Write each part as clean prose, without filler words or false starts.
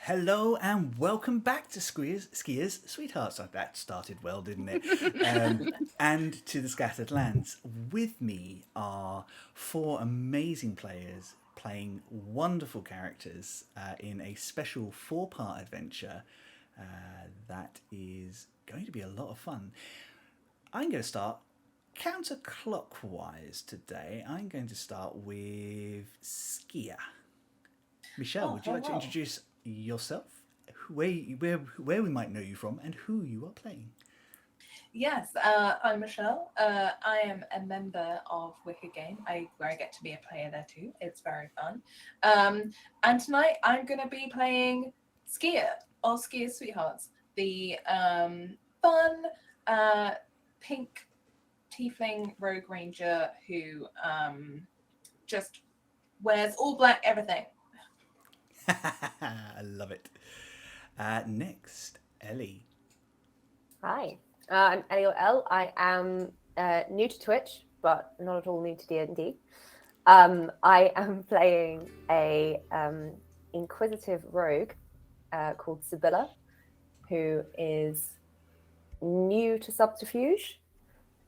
Hello and welcome back to Skia's Sweethearts. That started well, didn't it? And to the Scattered Lands. With me are four amazing players playing wonderful characters in a special four-part adventure that is going to be a lot of fun. I'm going to start counterclockwise today. I'm going to start with Skia. Michelle, would you like to introduce yourself, where we might know you from, and who you are playing? Yes, I'm Michelle. I am a member of Wicked Game, where I get to be a player there too. It's very fun. And tonight I'm going to be playing Skia, or Skia Sweethearts, the fun pink tiefling rogue ranger who just wears all black everything. I love it. Next, Ellie. Hi, I'm Ele. I am new to Twitch, but not at all new to D&D. I am playing a inquisitive rogue called Sybilla, who is new to subterfuge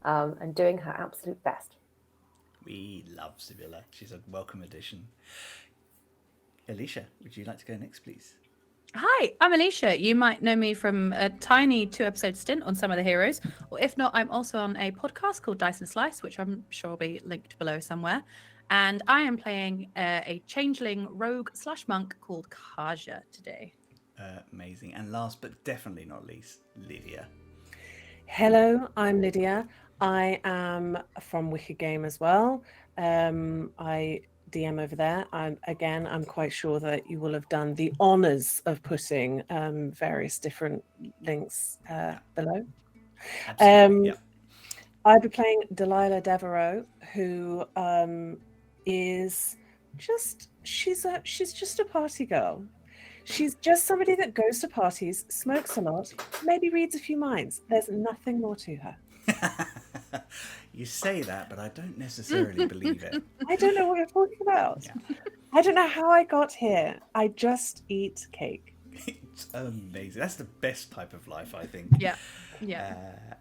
and doing her absolute best. We love Sybilla. She's a welcome addition. Alisha, would you like to go next, please? Hi, I'm Alisha. You might know me from a tiny 2-episode stint on Some of the Heroes, or if not, I'm also on a podcast called Dice and Slice, which I'm sure will be linked below somewhere. And I am playing a changeling rogue / monk called Kaja today. Amazing. And last but definitely not least, Lydia. Hello, I'm Lydia. I am from Wicked Game as well. I DM over there. I'm quite sure that you will have done the honours of putting various different links below. Absolutely. Yep. I'll be playing Delilah Devereaux, who is she's just a party girl. She's just somebody that goes to parties, smokes a lot, maybe reads a few minds. There's nothing more to her. You say that, but I don't necessarily believe it. I don't know what you're talking about. Yeah. I don't know how I got here. I just eat cake. It's amazing. That's the best type of life, I think. Yeah.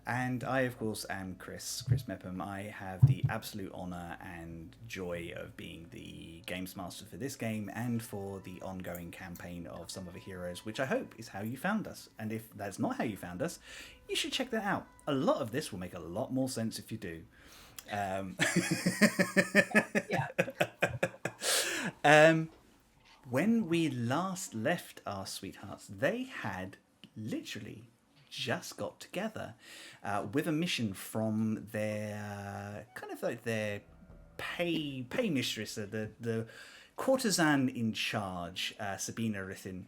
And I, of course, am Chris Mepham. I have the absolute honour and joy of being the games master for this game and for the ongoing campaign of Some of the Heroes, which I hope is how you found us. And if that's not how you found us, you should check that out. A lot of this will make a lot more sense if you do. When we last left our sweethearts, they had literally just got together with a mission from their kind of like their pay mistress, the courtesan in charge, Sabina Rithin.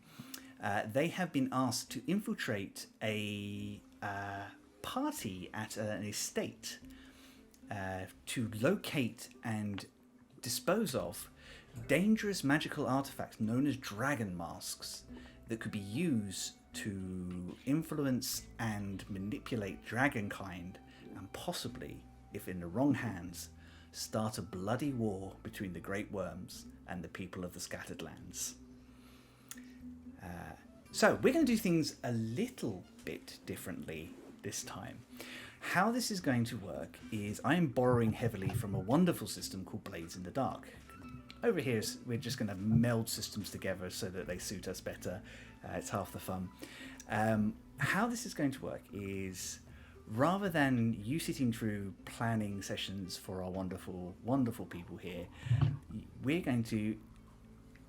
They have been asked to infiltrate a party at an estate to locate and dispose of dangerous magical artifacts known as dragon masks that could be used to influence and manipulate dragonkind and possibly, if in the wrong hands, start a bloody war between the great worms and the people of the Scattered Lands. So we're going to do things a little bit differently this time. How this is going to work is I am borrowing heavily from a wonderful system called Blades in the Dark. Over here, we're just going to meld systems together so that they suit us better. It's half the fun. How this is going to work is, rather than you sitting through planning sessions for our wonderful, wonderful people here, we're going to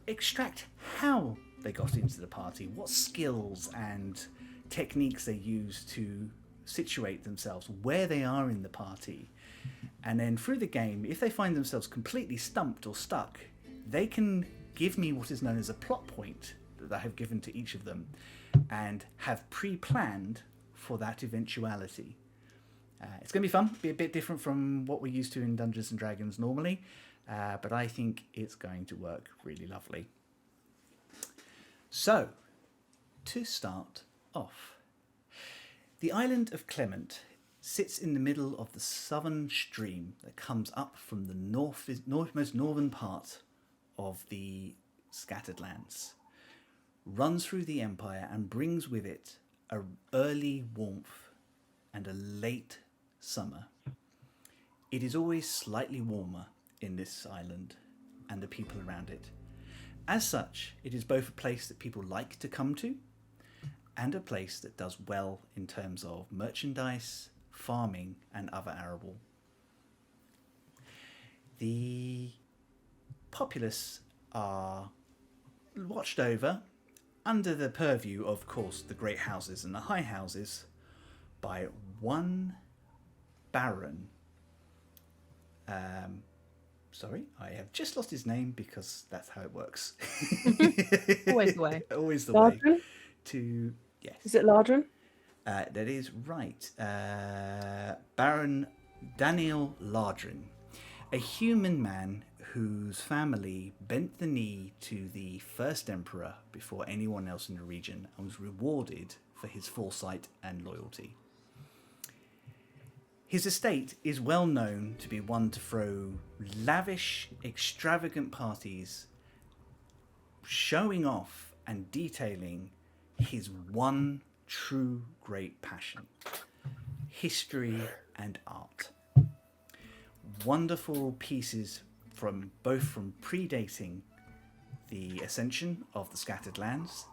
extract how they got into the party, what skills and techniques they use to situate themselves, where they are in the party. And then through the game, if they find themselves completely stumped or stuck, they can give me what is known as a plot point that I have given to each of them and have pre-planned for that eventuality. It's going to be fun, be a bit different from what we're used to in Dungeons & Dragons normally, but I think it's going to work really lovely. So, to start off, the island of Clement sits in the middle of the southern stream that comes up from the most northern part of the Scattered Lands. runs through the empire and brings with it a early warmth and a late summer. It is always slightly warmer in this island and the people around it. As such, it is both a place that people like to come to and a place that does well in terms of merchandise, farming, and other arable. The populace are watched over under the purview, of course, the great houses and the high houses by one baron. Sorry, I have just lost his name because that's how it works. Always the way. Always the Lardrin? way. Yes. Is it Lardrin? That is right. Baron Daniel Lardrin, a human man whose family bent the knee to the first emperor before anyone else in the region and was rewarded for his foresight and loyalty. His estate is well known to be one to throw lavish, extravagant parties, showing off and detailing his one true great passion: history and art. Wonderful pieces from predating the ascension of the scattered lands,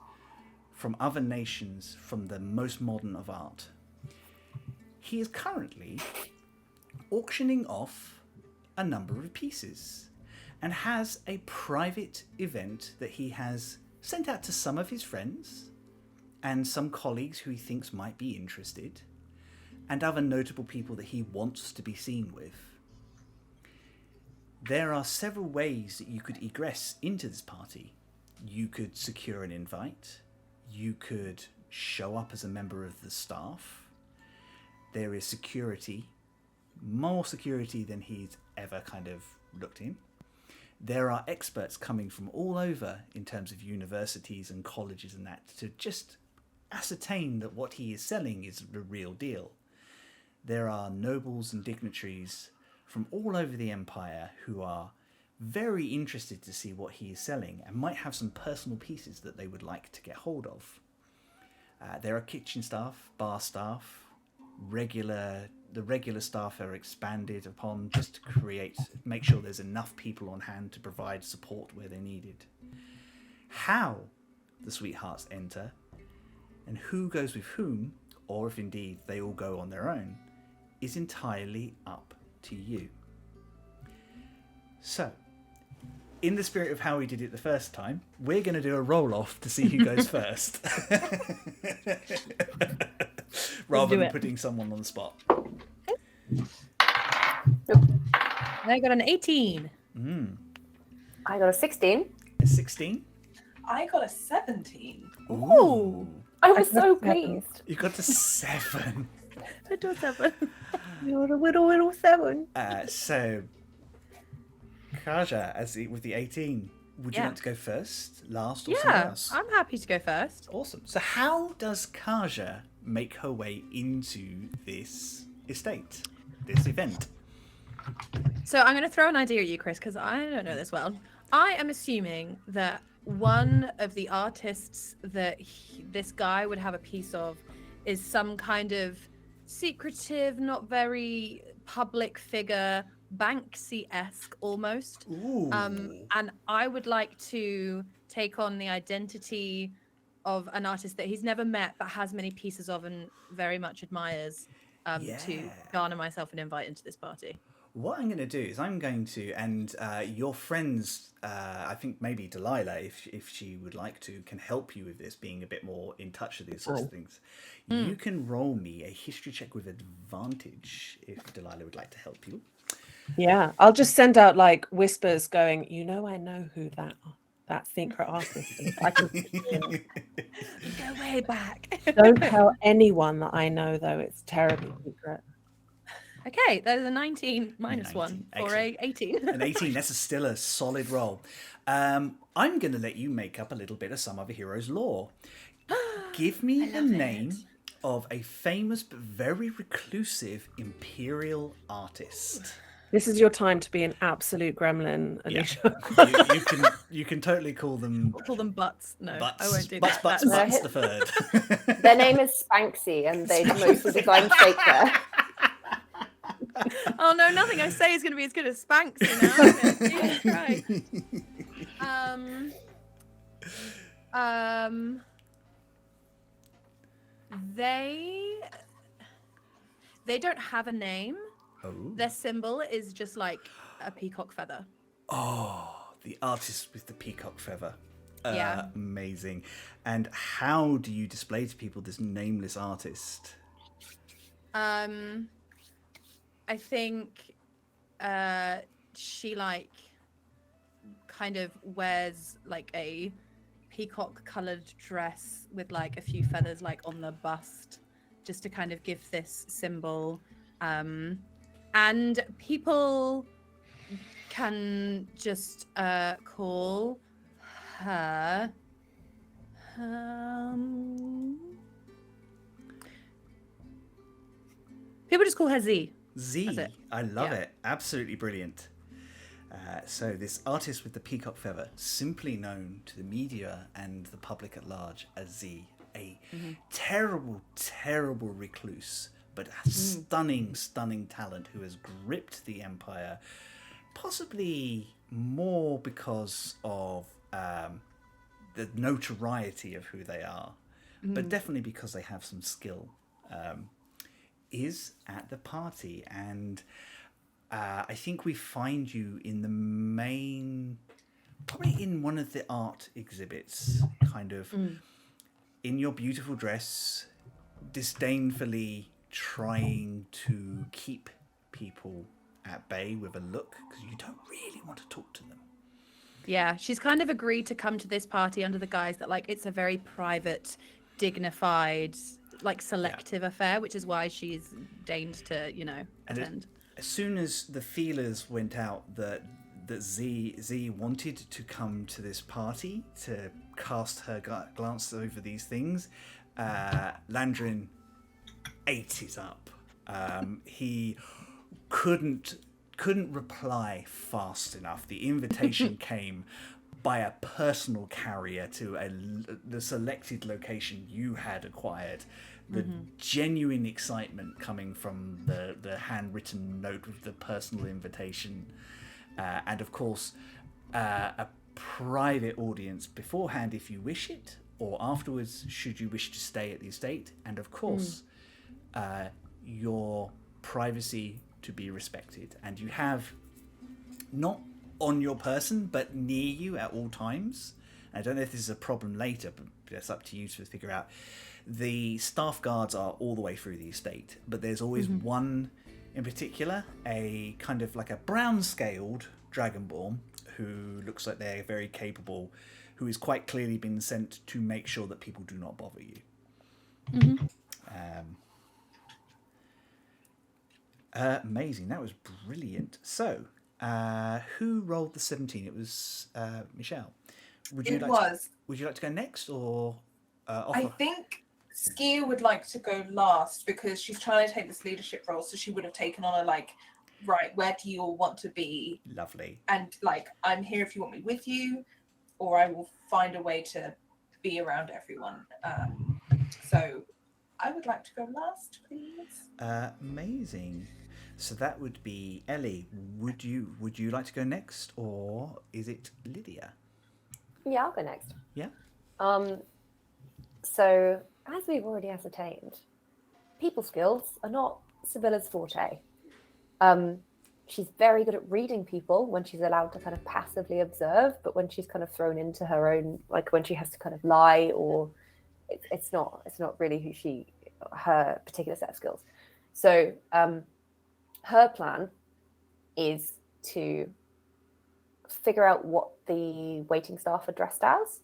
from other nations, from the most modern of art. He is currently auctioning off a number of pieces and has a private event that he has sent out to some of his friends and some colleagues who he thinks might be interested, and other notable people that he wants to be seen with. There are several ways that you could egress into this party. You could secure an invite. You could show up as a member of the staff. There is security, more security than he's ever kind of looked in. There are experts coming from all over in terms of universities and colleges and that to just ascertain that what he is selling is the real deal. There are nobles and dignitaries from all over the empire who are very interested to see what he is selling and might have some personal pieces that they would like to get hold of. There are kitchen staff, bar staff, the regular staff are expanded upon just to make sure there's enough people on hand to provide support where they're needed. How the sweethearts enter and who goes with whom, or if indeed they all go on their own, is entirely up to you. So, in the spirit of how we did it the first time, we're going to do a roll-off to see who goes first. Rather than putting someone on the spot. I got an 18. I got a 16. A 16? I got a 17. Ooh. I was so pleased. You got to 7. I got 7. You're a little 7. So, Kaja, with the 18, would you like to go first, last, or something else? I'm happy to go first. Awesome. So how does Kaja make her way into this estate, this event? So I'm going to throw an idea at you, Chris, because I don't know this well. I am assuming that one of the artists that this guy would have a piece of is some kind of secretive, not very public figure, Banksy-esque almost. Ooh. And I would like to take on the identity of an artist that he's never met but has many pieces of and very much admires, to garner myself an invite into this party. What I'm going to do is and your friends, I think maybe Delilah, if she would like to, can help you with this, being a bit more in touch with these sorts of things. You can roll me a history check with advantage if Delilah would like to help you. Yeah, I'll just send out like whispers going, I know who that secret artist is. I can Go way back. Don't tell anyone that I know, though. It's terribly secret. Okay, that is a 19 minus 19. 1 for a 18. An 18, that's still a solid roll. I'm going to let you make up a little bit of some other hero's lore. Give me the name of a famous but very reclusive imperial artist. This is your time to be an absolute gremlin, Yeah. Alisha. you can totally call them I'll call them butts. No, butts. I won't do butts, that. Butts, That's- butts, the third. Their name is Spanksy, and they mostly design shapewear. Oh no, nothing I say is going to be as good as Spanksy now. Is it? Jesus Christ. They don't have a name. Oh. Their symbol is just like a peacock feather. Oh, the artist with the peacock feather. Yeah. Amazing. And how do you display to people this nameless artist? I think she like kind of wears like a peacock colored dress with like a few feathers like on the bust, just to kind of give this symbol. And people can just call her people just call her Z. Z. That's it. I love Yeah. it. Absolutely brilliant. So this artist with the peacock feather, simply known to the media and the public at large as Z, a terrible, terrible recluse, but a stunning, stunning talent who has gripped the empire, possibly more because of the notoriety of who they are, but definitely because they have some skill, is at the party. And I think we find you in the main, probably in one of the art exhibits, kind of in your beautiful dress, disdainfully trying to keep people at bay with a look, because you don't really want to talk to them. Yeah, she's kind of agreed to come to this party under the guise that like it's a very private, dignified, like selective affair, which is why she's deigned to, you know, attend. As soon as the feelers went out that Z wanted to come to this party to cast her glance over these things, Landrin ate it up. He couldn't reply fast enough. The invitation came by a personal carrier to the selected location you had acquired. The genuine excitement coming from the handwritten note with the personal invitation, and of course a private audience beforehand if you wish it, or afterwards should you wish to stay at the estate, and of course your privacy to be respected. And you have, not on your person, but near you at all times. I don't know if this is a problem later, but that's up to you to figure out. The staff guards are all the way through the estate, but there's always one in particular, a kind of like a brown-scaled dragonborn who looks like they're very capable, who is quite clearly been sent to make sure that people do not bother you. Amazing. That was brilliant. So, who rolled the 17? It was Michelle. Would you like to go next, or offer? I think Skia would like to go last because she's trying to take this leadership role, so she would have taken on a like, right, where do you all want to be? Lovely. And like, I'm here if you want me with you, or I will find a way to be around everyone. So I would like to go last, please. Amazing. So that would be Ellie. Would you like to go next, or is it Lydia? Yeah, I'll go next. Yeah. So, as we've already ascertained, people skills are not Sybilla's forte. She's very good at reading people when she's allowed to kind of passively observe, but when she's kind of thrown into her own, like when she has to kind of lie, or it's not really her particular set of skills. So, her plan is to figure out what the waiting staff are dressed as.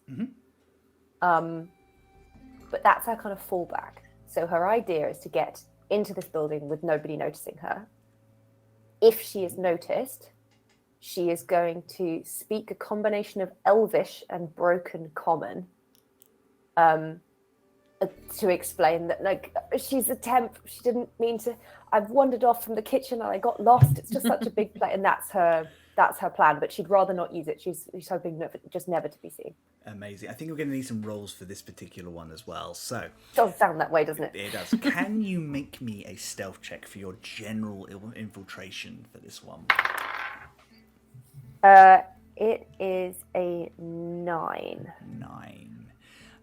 But that's her kind of fallback. So her idea is to get into this building with nobody noticing her. If she is noticed, she is going to speak a combination of Elvish and broken Common, to explain that, like, she's a temp. She didn't mean to. I've wandered off from the kitchen and I got lost. It's just such a big play, and that's her plan. But she'd rather not use it. She's hoping never to be seen. Amazing. I think we're going to need some rolls for this particular one as well. So Does sound that way, doesn't it? it does. Can you make me a stealth check for your general infiltration for this one? It is a 9.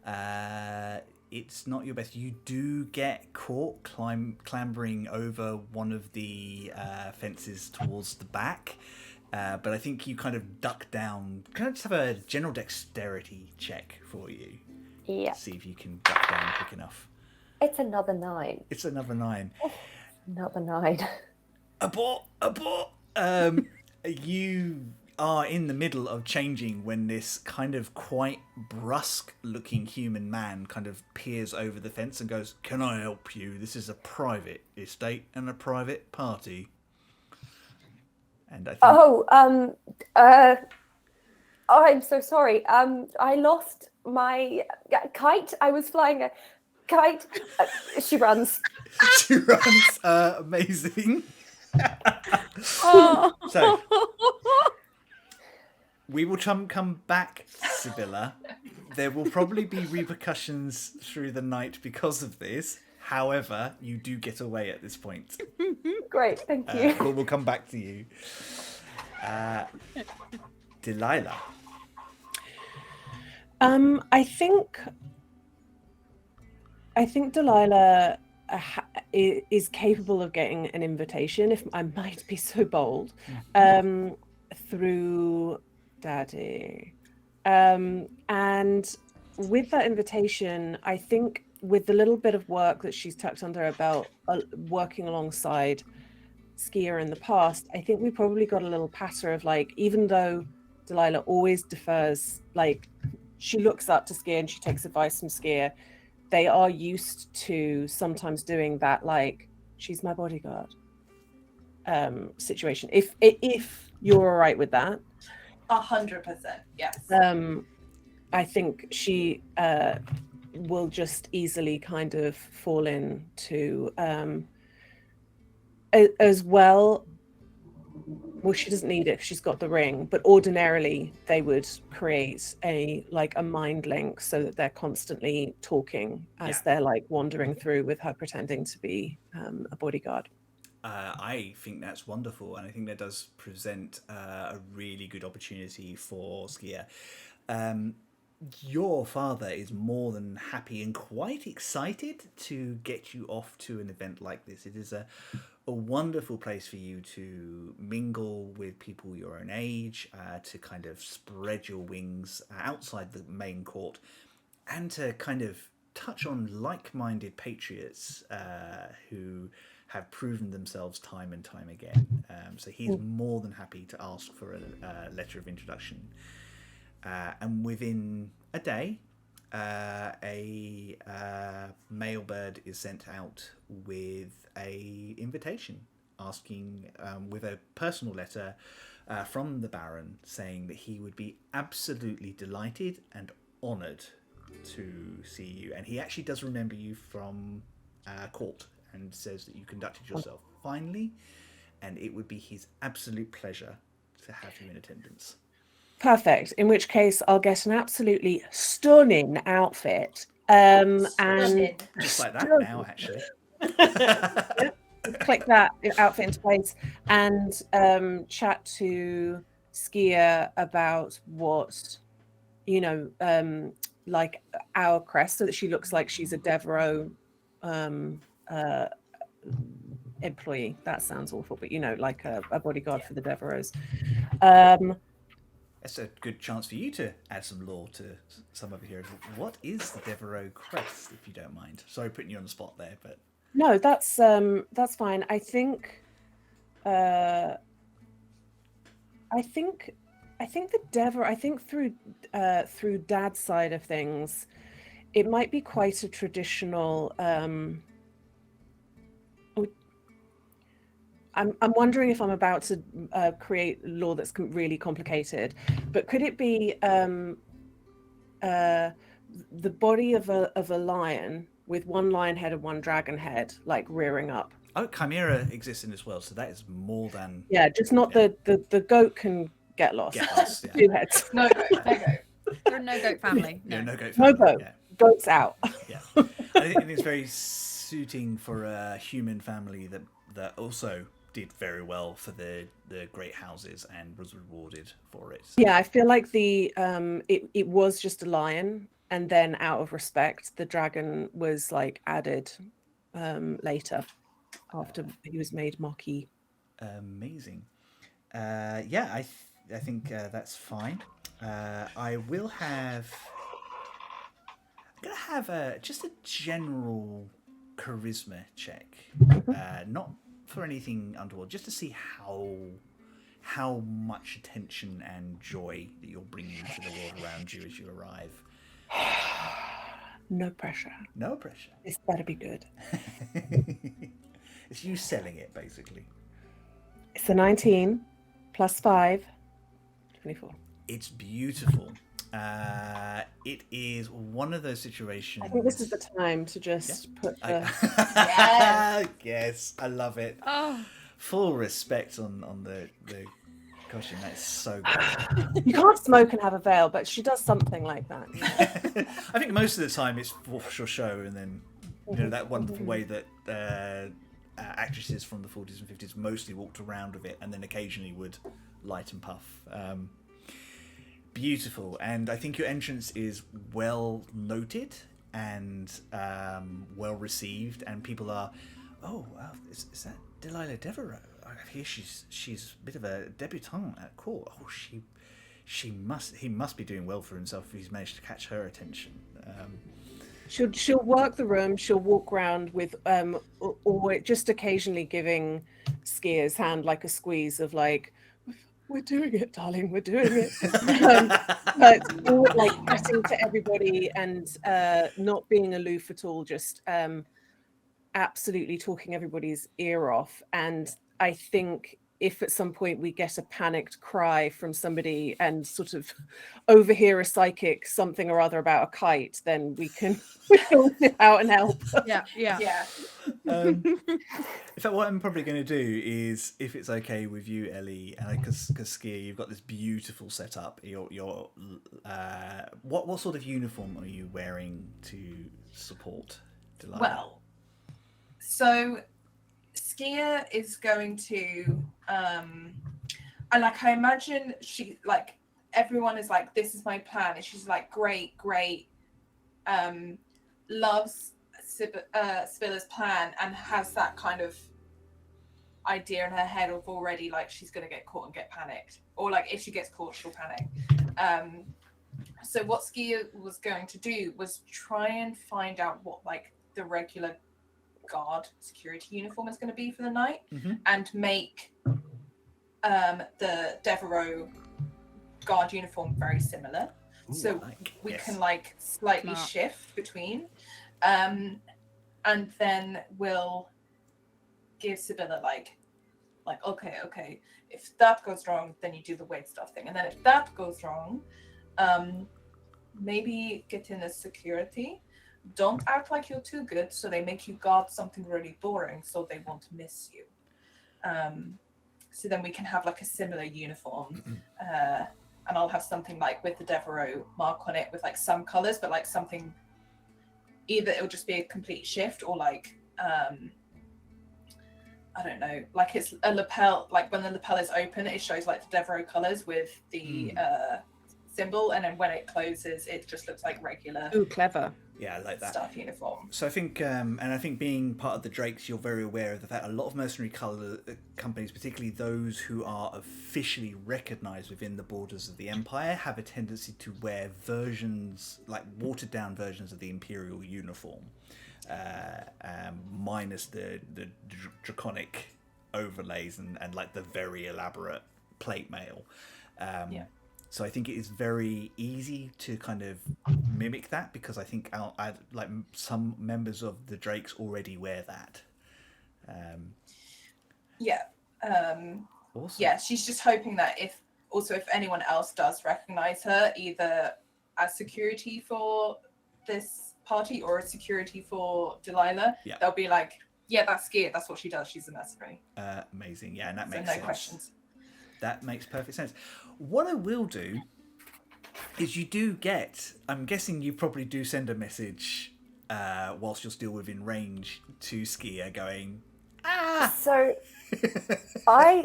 9. It's not your best. You do get caught clambering over one of the fences towards the back, but I think you kind of duck down. Can I just have a general dexterity check for you? Yeah. See if you can duck down quick enough. It's another 9. It's another 9. Another 9. Abort! You are in the middle of changing when this kind of quite brusque looking human man kind of peers over the fence and goes, "Can I help you? This is a private estate and a private party." And I think... I'm so sorry. I lost my kite. I was flying a kite. She runs. She runs. Amazing. Oh. So, we will come back, Sybilla. There will probably be repercussions through the night because of this. However, you do get away at this point. Great, thank you. But we'll come back to you. Delilah. I think Delilah is capable of getting an invitation, if I might be so bold, through Daddy. And with that invitation, I think with the little bit of work that she's tucked under her belt, working alongside Skia in the past, I think we probably got a little patter of, like, even though Delilah always defers, like, she looks up to Skia and she takes advice from Skia, they are used to sometimes doing that, like, she's my bodyguard situation. If you're all right with that. 100%, yes. I think she will just easily kind of fall into as well. Well, she doesn't need it because she's got the ring, but ordinarily they would create a mind link so that they're constantly talking as they're like wandering through with her pretending to be a bodyguard. I think that's wonderful, and I think that does present a really good opportunity for Skia. Your father is more than happy and quite excited to get you off to an event like this. It is a wonderful place for you to mingle with people your own age, to kind of spread your wings outside the main court, and to kind of touch on like-minded patriots who have proven themselves time and time again. So he's more than happy to ask for a letter of introduction. And within a day, a mailbird is sent out with a invitation, asking with a personal letter from the Baron, saying that he would be absolutely delighted and honoured to see you. And he actually does remember you from court and says that you conducted yourself finely, and it would be his absolute pleasure to have you in attendance. Perfect. In which case, I'll get an absolutely stunning outfit. And just like that now, actually. Click that outfit into place and chat to Skia about what, like our crest, so that she looks like she's a Devereaux employee. That sounds awful, but like a bodyguard for the Devereaux. That's a good chance for you to add some lore to some of your heroes. What is the Devereaux crest, if you don't mind? Sorry, putting you on the spot there, but no, that's fine. I think the Devereaux. I think through Dad's side of things, it might be quite a traditional. I'm wondering if I'm about to create law that's really complicated, but could it be the body of a lion with one lion head and one dragon head, like rearing up. Oh, chimera exists in this world, so that is more than Yeah, just not the goat can get lost. get lost. Yeah. 2 heads. No goat, no goat. You're a no goat family. Yeah, No. no goat No family. goat. Yeah. Goat's out. Yeah. I think it's very suiting for a human family that also did very well for the great houses and was rewarded for it. Yeah, I feel like it was just a lion, and then out of respect, the dragon was like added later after he was made Marquis. Amazing. Yeah, I think that's fine. I will have. I'm gonna have just a general charisma check, not for anything untoward, just to see how much attention and joy that you're bringing to the world around you as you arrive. No pressure. No pressure. This better be good. It's you selling it, basically. It's a 19 plus 5, 24. It's beautiful. It is one of those situations. I think this is the time to just put the. Yes. Yes, I love it. Oh, Full respect on the costume. That's so good. You can't smoke and have a veil, but she does something like that. I think most of the time it's for show, and then that wonderful way that actresses from the 40s and 50s mostly walked around with it, and then occasionally would light and puff. Beautiful, and I think your entrance is well noted and well received, and people are, is that Delilah Devereaux? I hear she's a bit of a debutante at court. Oh, he must be doing well for himself if he's managed to catch her attention. She'll work the room. She'll walk around with or just occasionally giving Skia's hand like a squeeze of like, we're doing it, darling, we're doing it. But all, like chatting to everybody and not being aloof at all, just absolutely talking everybody's ear off. And I think if at some point we get a panicked cry from somebody and sort of overhear a psychic something or other about a kite, then we can all sit out and help. yeah. In fact, what I'm probably going to do is, if it's okay with you, Ellie, because Skia, you've got this beautiful setup. What sort of uniform are you wearing to support Delilah? Well, so Skia is going to I imagine she like everyone is like, this is my plan, and she's like great loves Sybilla's plan and has that kind of idea in her head of already like she's gonna get caught and get panicked, or like if she gets caught she'll panic. So what Skia was going to do was try and find out what like the regular guard security uniform is going to be for the night, and make the Devereaux guard uniform very similar. Ooh, so we yes. can like slightly Smart. shift between, and then we'll give Sybilla like okay, if that goes wrong then you do the weight stuff thing, and then if that goes wrong, maybe get in as security. Don't act like you're too good, so they make you guard something really boring so they won't miss you. So then we can have like a similar uniform, and I'll have something like with the Devereaux mark on it with like some colors, but like something, either it'll just be a complete shift, or like I don't know, like it's a lapel, like when the lapel is open it shows like the Devereaux colors with the symbol, and then when it closes it just looks like regular Ooh, clever. Yeah, I like that. stuff uniform. So I think, and I think being part of the Drakes, you're very aware of the fact a lot of mercenary companies, particularly those who are officially recognised within the borders of the Empire, have a tendency to wear versions, like watered down versions of the Imperial uniform, minus the draconic overlays and like the very elaborate plate mail. So I think it is very easy to kind of mimic that, because I think like some members of the Drakes already wear that. Awesome. Yeah, she's just hoping that if anyone else does recognize her, either as security for this party or a security for Delilah, Yeah. they'll be like, yeah, that's Skia. That's what she does. She's a mercenary. Amazing. Yeah, and that So makes no sense. questions. That makes perfect sense. What I will do is you do get, I'm guessing you probably do send a message whilst you're still within range to Skia going, So I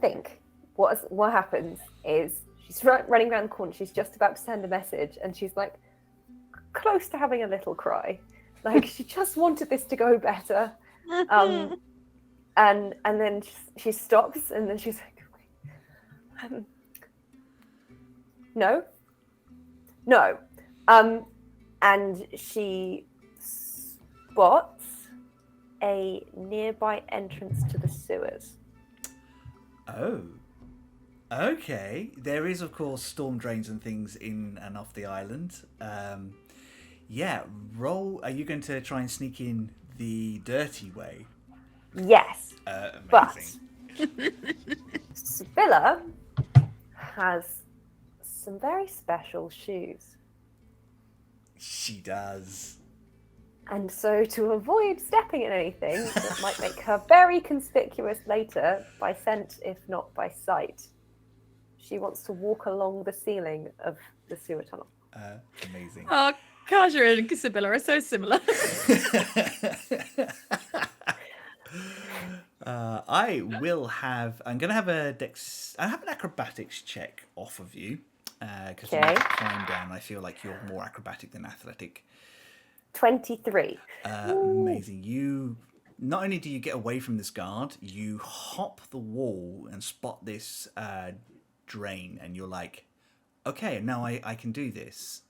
think what happens is she's running around the corner. She's just about to send a message, and she's like close to having a little cry, like she just wanted this to go better. And then she stops, and then she's like, no, and she spots a nearby entrance to the sewers. oh, okay. There is, of course, storm drains and things in and off the island. Yeah, roll. Are you going to try and sneak in the dirty way? Yes, Amazing. but Sybilla has some very special shoes. She does. And so to avoid stepping in anything that might make her very conspicuous later by scent, if not by sight, she wants to walk along the ceiling of the sewer tunnel. Amazing. Oh, Kaja and Sybilla are so similar. I'm going to have I have an acrobatics check off of you. Because when you climb down, I feel like you're more acrobatic than athletic. 23. Amazing. You, not only do you get away from this guard, you hop the wall and spot this drain, and you're like, okay, now I can do this.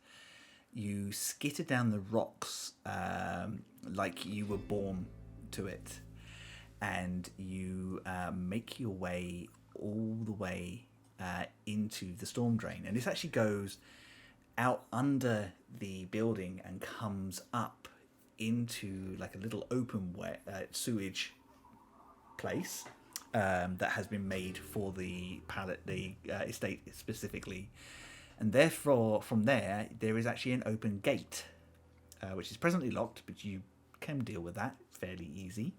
You skitter down the rocks like you were born to it, and you make your way all the way into the storm drain. And this actually goes out under the building and comes up into like a little open sewage place that has been made for the estate specifically. And therefore, from there is actually an open gate, which is presently locked, but you can deal with that fairly easy,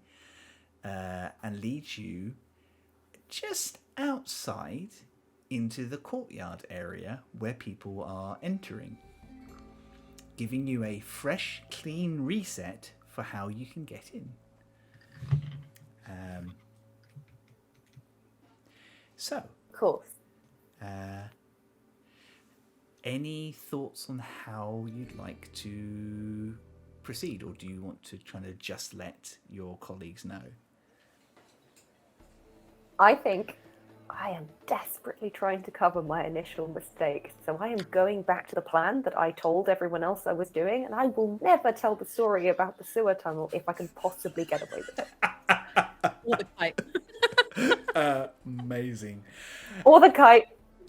and leads you just outside into the courtyard area where people are entering, giving you a fresh, clean reset for how you can get in. So, Cool. any thoughts on how you'd like to proceed, or do you want to try to just let your colleagues know? I think I am desperately trying to cover my initial mistake. So I am going back to the plan that I told everyone else I was doing, and I will never tell the story about the sewer tunnel if I can possibly get away with it. Or the kite. Amazing. Or the kite.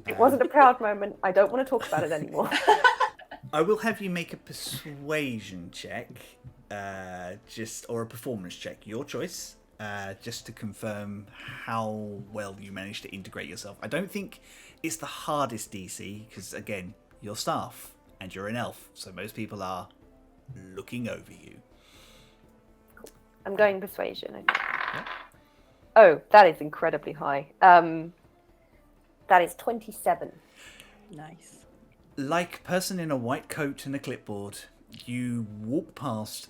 It wasn't a proud moment. I don't want to talk about it anymore. I will have you make a persuasion check, or a performance check, your choice, just to confirm how well you managed to integrate yourself. I don't think it's the hardest DC, because again, you're staff and you're an elf, so most people are looking over you. Cool. I'm going persuasion. Okay. Yeah. Oh, that is incredibly high. That is 27. Nice. Like person in a white coat and a clipboard, you walk past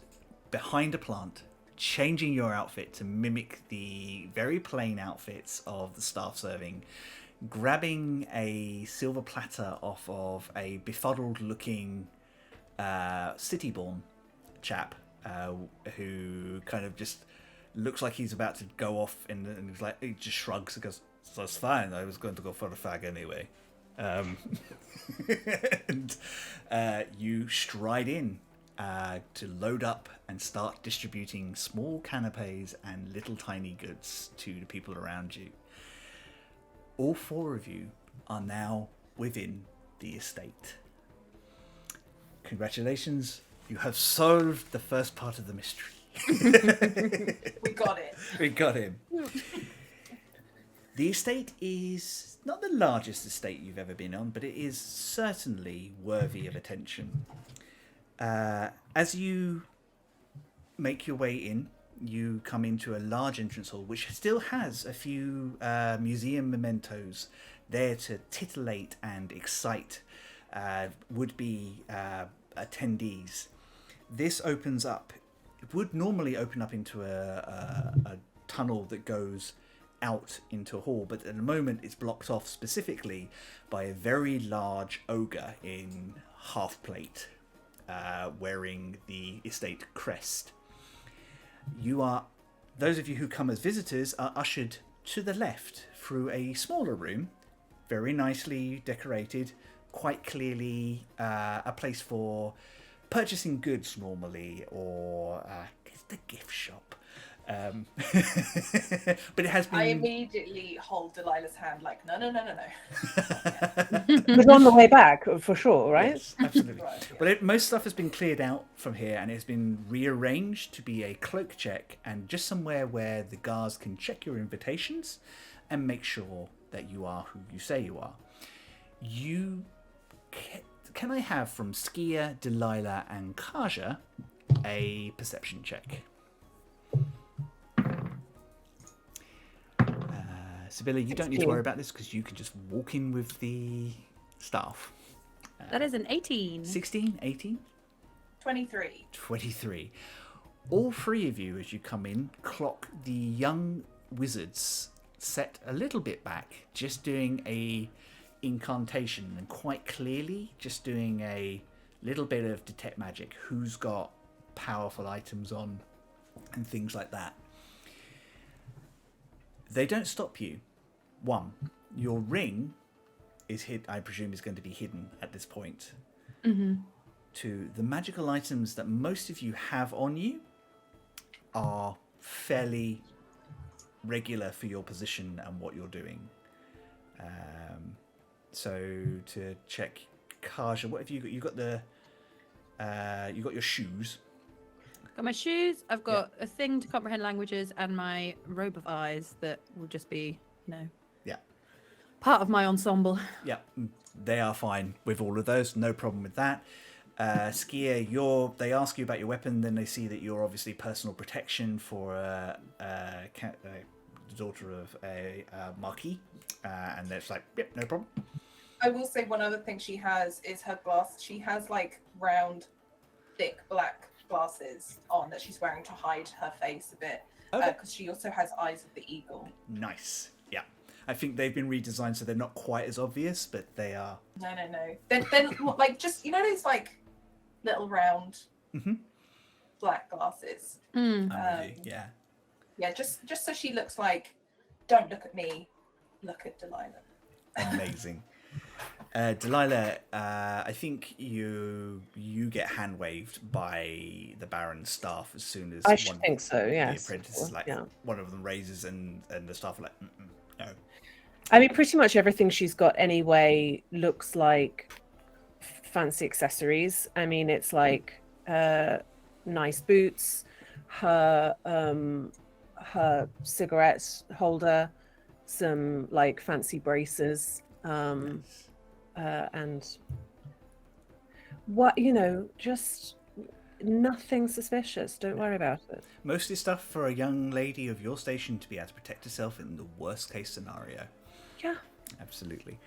behind a plant, changing your outfit to mimic the very plain outfits of the staff serving, grabbing a silver platter off of a befuddled looking city-born chap who kind of just looks like he's about to go off, and he's like, he just shrugs and goes, "So it's fine, I was going to go for a fag anyway." And you stride in to load up and start distributing small canapes and little tiny goods to the people around you. All four of you are now within the estate. Congratulations, you have solved the first part of the mystery. We got it. We got him. The estate is not the largest estate you've ever been on, but it is certainly worthy of attention. As you make your way in, you come into a large entrance hall, which still has a few museum mementos there to titillate and excite would-be attendees. This opens up. It would normally open up into a tunnel that goes out into a hall, but at the moment it's blocked off specifically by a very large ogre in half plate, wearing the estate crest. Those of you who come as visitors are ushered to the left through a smaller room, very nicely decorated, quite clearly a place for purchasing goods normally, or the gift shop. But it has been... I immediately hold Delilah's hand like, no. But on the way back, for sure, right? Yes, absolutely. Right, yeah. But most stuff has been cleared out from here, and it's been rearranged to be a cloak check and just somewhere where the guards can check your invitations and make sure that you are who you say you are. Can I have from Skia, Delilah, and Kaja a perception check? Sybilla, you don't need to worry about this because you can just walk in with the staff. That is an 18. 16, 18? 23. 23. All three of you, as you come in, clock the young wizards set a little bit back, just doing a incantation, and quite clearly just doing a little bit of detect magic. Who's got powerful items on and things like that. They don't stop you. One, your ring is I presume is going to be hidden at this point. Mm-hmm. Two, the magical items that most of you have on you are fairly regular for your position and what you're doing. So to check, Kaja, what have you got? You got you got your shoes. Got my shoes. I've got a thing to comprehend languages, and my robe of eyes that will just be, part of my ensemble. Yeah, they are fine with all of those. No problem with that. Skia, they ask you about your weapon, then they see that you're obviously personal protection for the daughter of a marquis, and it's like, yep, no problem. I will say one other thing she has is her glass. She has like round, thick black glasses on that she's wearing to hide her face a bit, because she also has eyes of the eagle. Nice. Yeah. I think they've been redesigned so they're not quite as obvious, but they are. No. They're like, just, those like little round black glasses. I'm with you. Yeah. Yeah, just so she looks like, don't look at me, look at Delilah. Amazing. Delilah, I think you get hand waved by the Baron's staff as soon as I think so. Yeah. The apprentices, one of them raises, and the staff are like, no. I mean, pretty much everything she's got anyway looks like fancy accessories. I mean, it's like nice boots, her cigarette holder, some like fancy braces, and what, just nothing suspicious. Don't worry about it. Mostly stuff for a young lady of your station to be able to protect herself in the worst case scenario. Yeah, absolutely.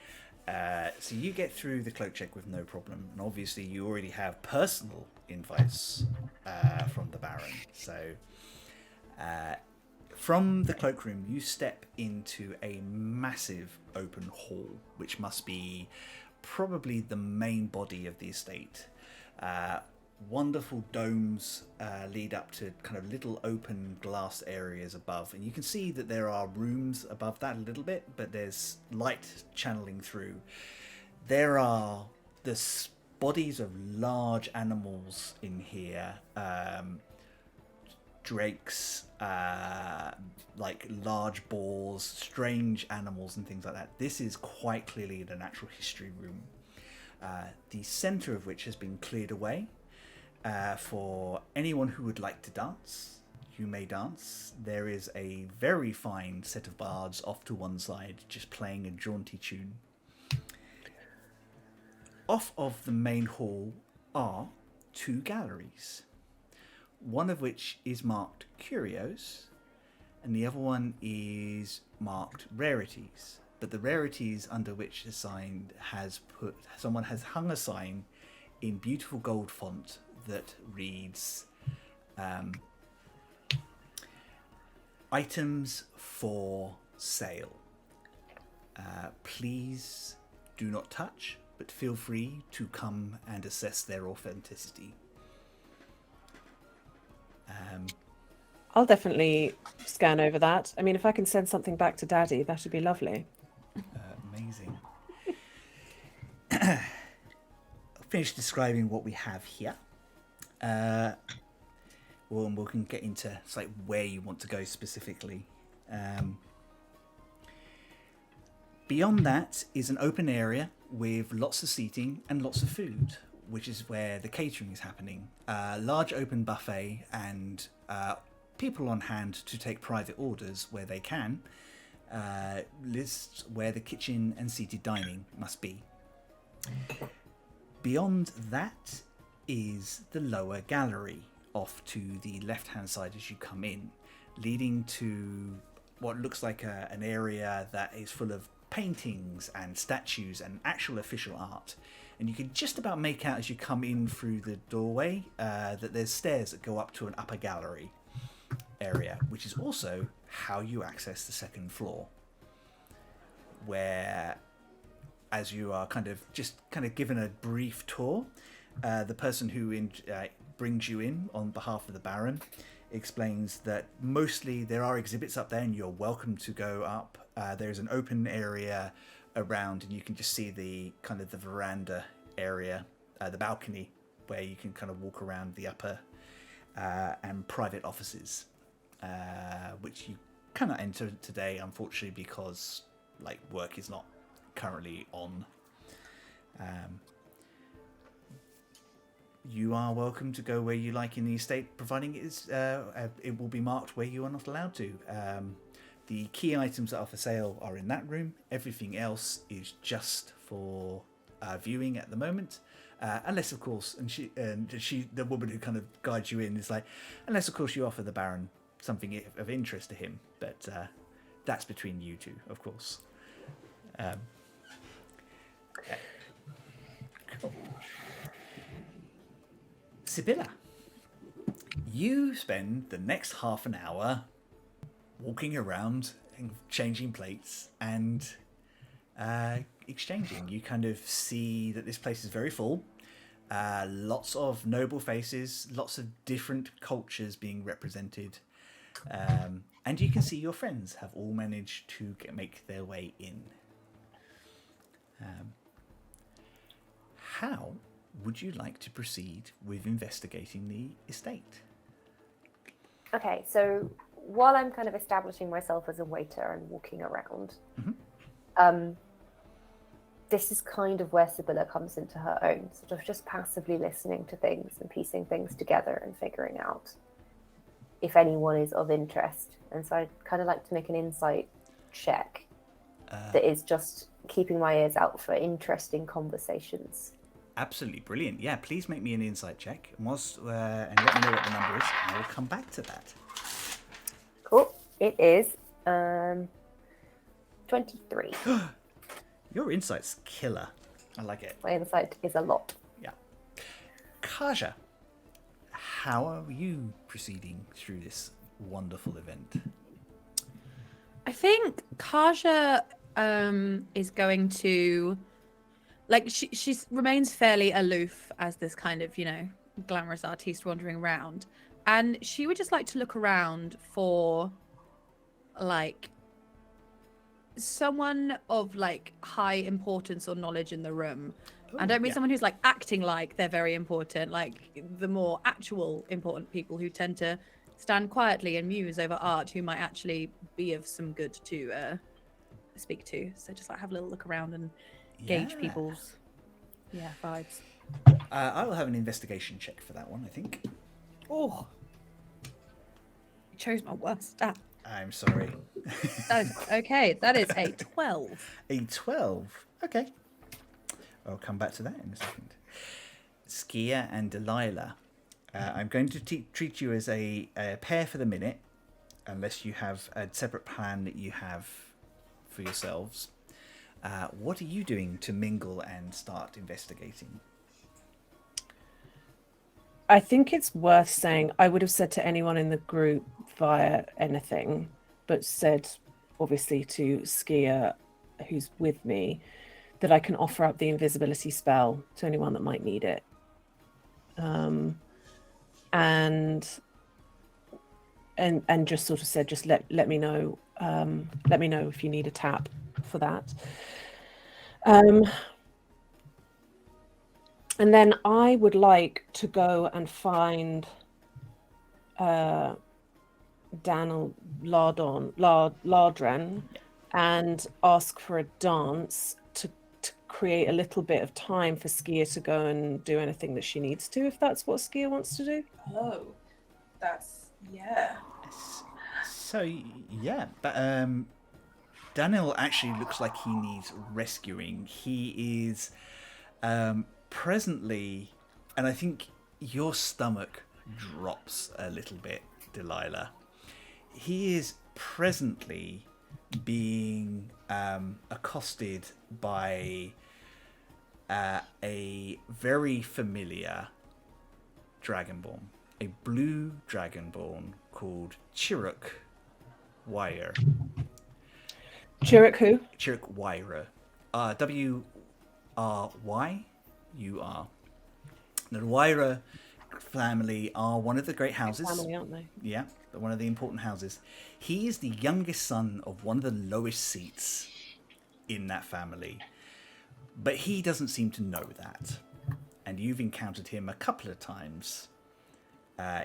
So you get through the cloak check with no problem, and obviously you already have personal invites from the Baron. So from the cloakroom, you step into a massive open hall, which must be probably the main body of the estate. Wonderful domes lead up to kind of little open glass areas above, and you can see that there are rooms above that a little bit, but there's light channeling through. There are the bodies of large animals in here, drakes, like large boars, strange animals and things like that. This is quite clearly the natural history room, the center of which has been cleared away. For anyone who would like to dance, you may dance. There is a very fine set of bards off to one side, just playing a jaunty tune. Off of the main hall are 2 galleries, one of which is marked Curios, and the other one is marked Rarities. But the Rarities under which the sign someone has hung a sign in beautiful gold font that reads items for sale. Please do not touch, but feel free to come and assess their authenticity. I'll definitely scan over that. I mean, if I can send something back to Daddy, that would be lovely. Amazing. I'll finish describing what we have here. We can get into like where you want to go specifically. Beyond that is an open area with lots of seating and lots of food, which is where the catering is happening. Large open buffet and people on hand to take private orders where they can. Lists where the kitchen and seated dining must be. Beyond that is the lower gallery off to the left-hand side as you come in, leading to what looks like an area that is full of paintings and statues and actual official art. And you can just about make out as you come in through the doorway that there's stairs that go up to an upper gallery area, which is also how you access the second floor, where as you are kind of given a brief tour, the person who brings you in on behalf of the Baron explains that mostly there are exhibits up there and you're welcome to go up. There's an open area around and you can just see the veranda area, the balcony, where you can kind of walk around the upper and private offices, which you cannot enter today, unfortunately, because work is not currently on. You are welcome to go where you like in the estate, providing it will be marked where you are not allowed to. The key items that are for sale are in that room. Everything else is just for viewing at the moment, unless of course, the woman who kind of guides you in is like, unless of course you offer the Baron something of interest to him, but that's between you two, of course. Okay. Cool. Sybilla, you spend the next half an hour walking around and changing plates and exchanging. You kind of see that this place is very full. Lots of noble faces, lots of different cultures being represented. And you can see your friends have all managed to make their way in. How would you like to proceed with investigating the estate? Okay, so while I'm kind of establishing myself as a waiter and walking around, this is kind of where Sybilla comes into her own, sort of just passively listening to things and piecing things together and figuring out if anyone is of interest. And so I'd kind of like to make an insight check that is just keeping my ears out for interesting conversations. Absolutely brilliant. Yeah, please make me an insight check and let me know what the number is, and I will come back to that. Cool. It is 23. Your insight's killer. I like it. My insight is a lot. Yeah. Kaja, how are you proceeding through this wonderful event? I think Kaja is going to, she remains fairly aloof as this kind of, glamorous artiste wandering around. And she would just like to look around for, someone of, high importance or knowledge in the room. I don't mean someone who's, acting like they're very important, the more actual important people who tend to stand quietly and muse over art, who might actually be of some good to speak to. So just have a little look around and gauge people's vibes. I will have an investigation check for that one, I think. Oh, I chose my worst stat. I'm sorry. Okay, that is a 12. A 12. Okay. I'll come back to that in a second. Skia and Delilah, I'm going to treat you as a pair for the minute, unless you have a separate plan that you have for yourselves. What are you doing to mingle and start investigating? I think it's worth saying, I would have said to anyone in the group via anything, but said obviously to Skia, who's with me, that I can offer up the invisibility spell to anyone that might need it. And just sort of said, just let me know if you need a tap for that. And then I would like to go and find Daniel Lardren and ask for a dance to create a little bit of time for Skia to go and do anything that she needs to, if that's what Skia wants to do. Oh, that's, yeah. So, yeah, but Daniel actually looks like he needs rescuing. He is presently, and I think your stomach drops a little bit, Delilah. He is presently being accosted by a very familiar dragonborn, a blue dragonborn called Chirruk Wire. Chirruk who? Chirruk Wire. W-R-Y-U-R. The Wire family are one of the great houses. Family, aren't they? Yeah, they're one of the important houses. He is the youngest son of one of the lowest seats in that family. But he doesn't seem to know that. And you've encountered him a couple of times.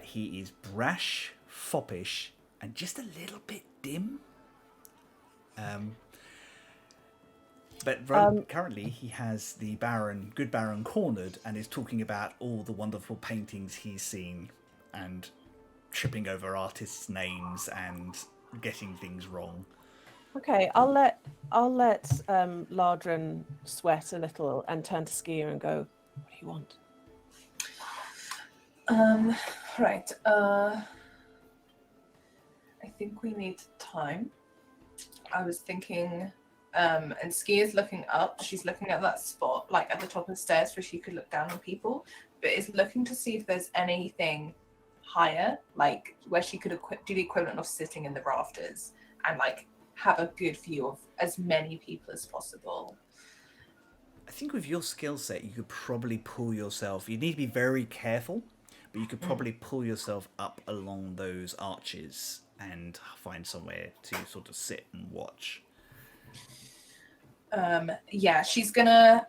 He is brash, foppish, and just a little bit dim. But currently he has the good Baron cornered and is talking about all the wonderful paintings he's seen and tripping over artists' names and getting things wrong. Okay, I'll let Lardren sweat a little and turn to Skia and go, what do you want? Right. I think we need time. I was thinking, and Skia's looking up. She's looking at that spot, like at the top of the stairs where she could look down on people, but is looking to see if there's anything higher, like where she could do the equivalent of sitting in the rafters and like have a good view of as many people as possible. I think with your skill set, you could probably pull yourself. You need to be very careful, but you could probably pull yourself up along those arches and find somewhere to sort of sit and watch. Yeah, she's gonna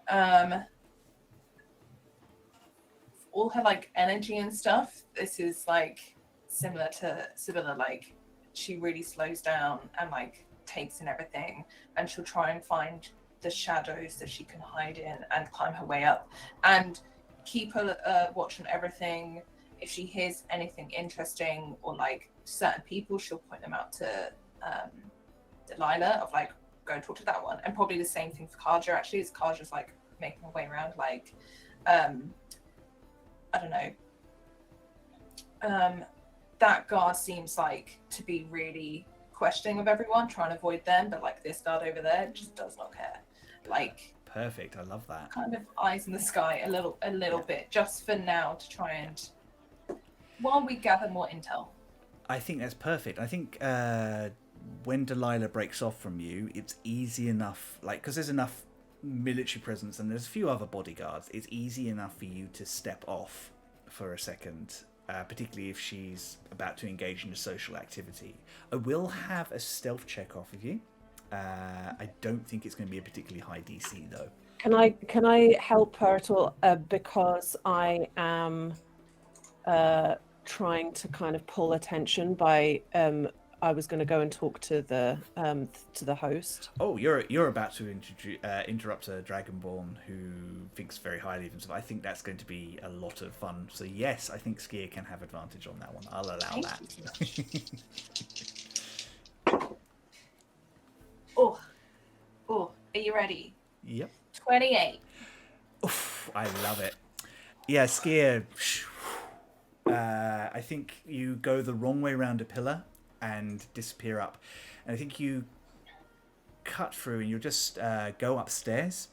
all her like energy and stuff. This is like similar to Sybilla. Like she really slows down and like takes in everything, and she'll try and find the shadows that she can hide in and climb her way up and keep her watch on everything. If she hears anything interesting or like certain people, she'll point them out to Delilah of like, go and talk to that one. And probably the same thing for Kaja actually, is Kaja's like making her way around like I don't know, that guard seems like to be really questioning of everyone, trying to avoid them, but like this guard over there just does not care. Like perfect, I love that. Kind of eyes in the sky a little bit, just for now, to try and while we gather more intel. I think that's perfect. I think when Delilah breaks off from you, it's easy enough, like, because there's enough military presence and there's a few other bodyguards, it's easy enough for you to step off for a second, particularly if she's about to engage in a social activity. I will have a stealth check off of you. I don't think it's going to be a particularly high DC though. Can I help her at all? Because I am trying to kind of pull attention by I was going to go and talk to the host. Oh, you're about to interrupt a dragonborn who thinks very highly of himself. I think that's going to be a lot of fun. So yes, I think Skia can have advantage on that one. I'll allow that. Oh, are you ready? Yep. 28. Oof, I love it. Yeah, Skia. I think you go the wrong way around a pillar and disappear up. And I think you cut through and you'll just go upstairs.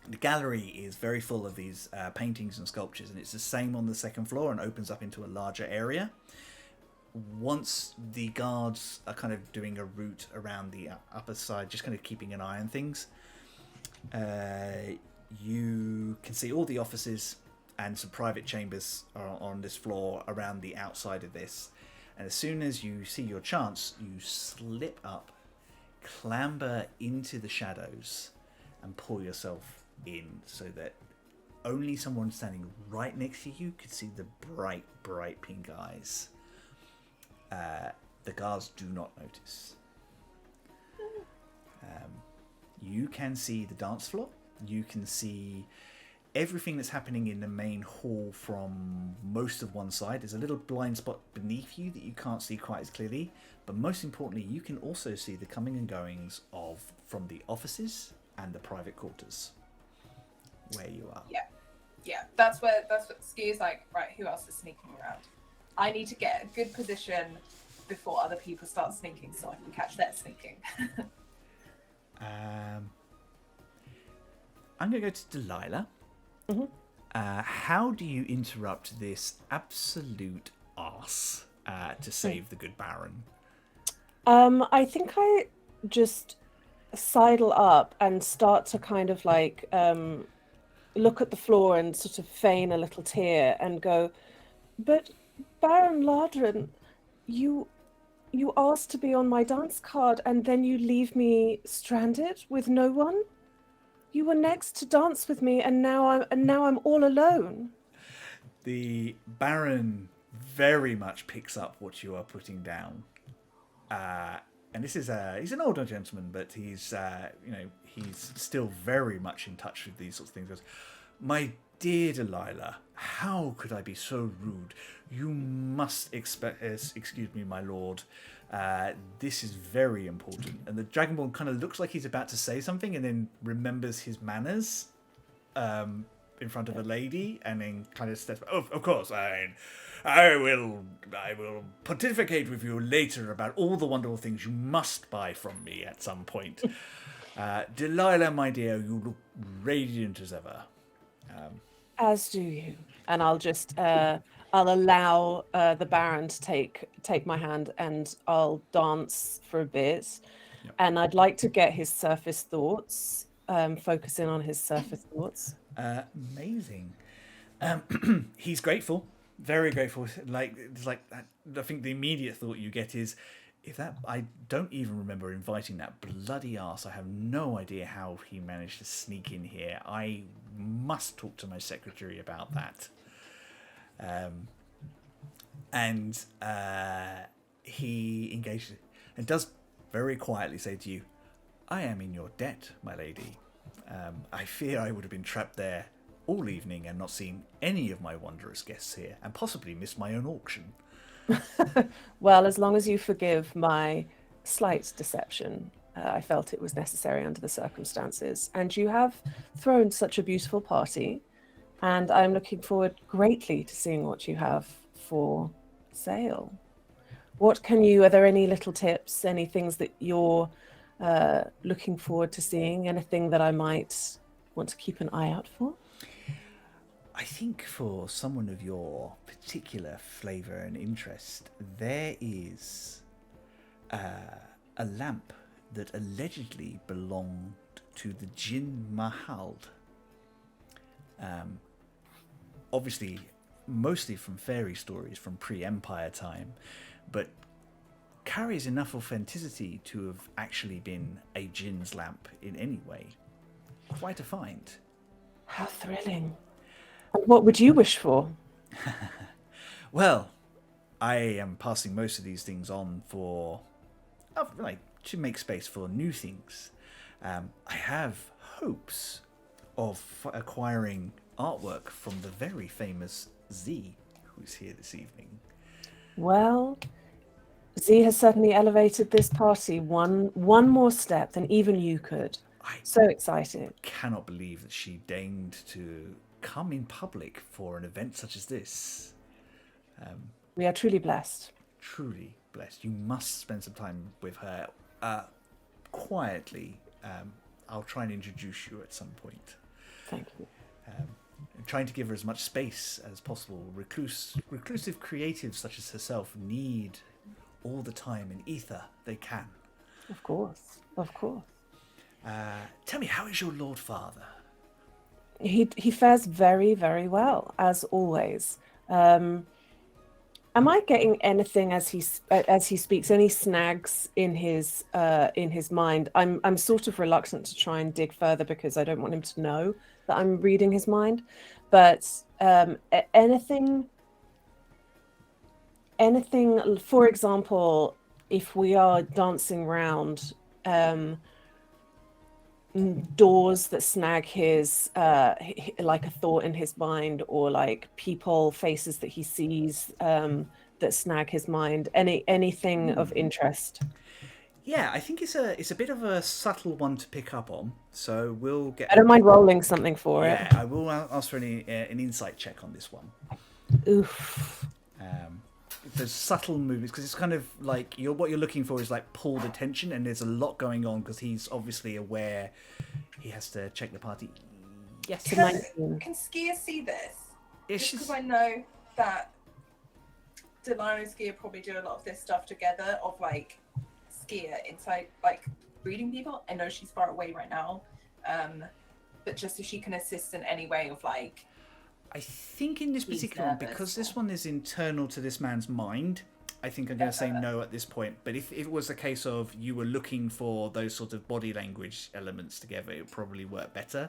The gallery is very full of these paintings and sculptures, and it's the same on the second floor and opens up into a larger area. Once the guards are kind of doing a route around the upper side, just kind of keeping an eye on things, you can see all the offices and some private chambers are on this floor around the outside of this. And as soon as you see your chance, you slip up, clamber into the shadows, and pull yourself in so that only someone standing right next to you could see the bright, bright pink eyes. The guards do not notice. You can see the dance floor. You can see everything that's happening in the main hall from most of one side. There's a little blind spot beneath you that you can't see quite as clearly. But most importantly, you can also see the coming and goings from the offices and the private quarters where you are. Yeah. That's what Skia's like. Right, who else is sneaking around? I need to get a good position before other people start sneaking, so I can catch their sneaking. I'm going to go to Delilah. Mm-hmm. How do you interrupt this absolute arse to save the good Baron? I think I just sidle up and start to kind of like look at the floor and sort of feign a little tear and go, but Baron Lardren, you asked to be on my dance card and then you leave me stranded with no one? You were next to dance with me and now I'm all alone. The Baron very much picks up what you are putting down. And this is he's an older gentleman, but he's he's still very much in touch with these sorts of things. He goes, my dear Delilah, how could I be so rude? You must excuse me, my lord. This is very important. And the Dragonborn kind of looks like he's about to say something and then remembers his manners in front of a lady and then kind of steps back. Oh, of course, I will pontificate with you later about all the wonderful things you must buy from me at some point. Delilah, my dear, you look radiant as ever. As do you. And I'll just I'll allow the Baron to take my hand and I'll dance for a bit. Yep. And I'd like to get his surface thoughts, focus in on his surface thoughts. Amazing. He's grateful, very grateful. Like I think the immediate thought you get is, I don't even remember inviting that bloody arse. I have no idea how he managed to sneak in here. I must talk to my secretary about that. And he engages and does very quietly say to you, I am in your debt, my lady. I fear I would have been trapped there all evening and not seen any of my wondrous guests here, and possibly missed my own auction. Well, as long as you forgive my slight deception, I felt it was necessary under the circumstances. And you have thrown such a beautiful party, and I'm looking forward greatly to seeing what you have for sale. Are there any little tips, any things that you're looking forward to seeing, anything that I might want to keep an eye out for? I think for someone of your particular flavour and interest, there is a lamp that allegedly belonged to the Jinn Mahal. Obviously, mostly from fairy stories from pre-Empire time, but carries enough authenticity to have actually been a Jinn's lamp in any way. Quite a find. How thrilling. And what would you wish for? Well, I am passing most of these things on to make space for new things. I have hopes of acquiring artwork from the very famous Z, who's here this evening. Well, Z has certainly elevated this party one more step than even you could. So excited. Cannot believe that she deigned to come in public for an event such as this. We are truly blessed. Truly blessed. You must spend some time with her quietly. I'll try and introduce you at some point. Thank you. Trying to give her as much space as possible. Reclusive creatives such as herself need all the time and ether they can. Of course. Tell me, how is your Lord Father? He fares very, very well, as always. Am I getting anything as he speaks? Any snags in his mind? I'm sort of reluctant to try and dig further because I don't want him to know that I'm reading his mind. But anything, for example, if we are dancing around doors that snag his like a thought in his mind, or like people faces that he sees that snag his mind, anything of interest. Yeah, I think it's a bit of a subtle one to pick up on, so we'll get. I don't mind rolling something for it. Yeah, I will ask for an insight check on this one. Oof. There's subtle movements because it's kind of like what you're looking for is like pulled attention, and there's a lot going on because he's obviously aware he has to check the party. Yes. Can Skia see this? Just because I know that Delilah and Skia probably do a lot of this stuff together, of like Skia inside, like reading people. I know she's far away right now, but just if she can assist in any way of like. I think in this particular one, because this one is internal to this man's mind, I think I'm going to say no at this point. But if it was a case of you were looking for those sort of body language elements together, it would probably work better.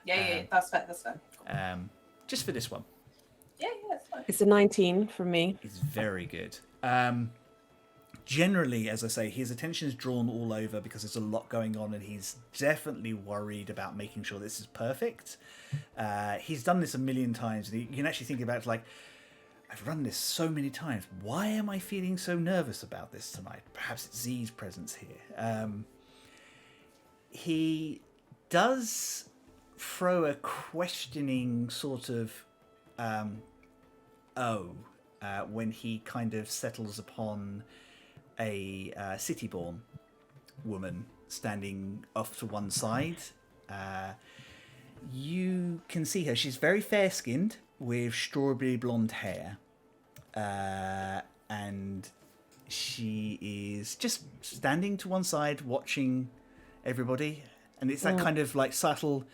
Yeah, that's fair. Just for this one. Yeah, that's fine. It's a 19 for me. It's very good. Generally, as I say, his attention is drawn all over because there's a lot going on, and he's definitely worried about making sure this is perfect. He's done this a million times, and you can actually think about it like, I've run this so many times. Why am I feeling so nervous about this tonight? Perhaps it's Z's presence here. He does throw a questioning sort of when he kind of settles upon a city-born woman standing off to one side. You can see her. She's very fair-skinned with strawberry blonde hair. And she is just standing to one side watching everybody. And it's that kind of like subtle,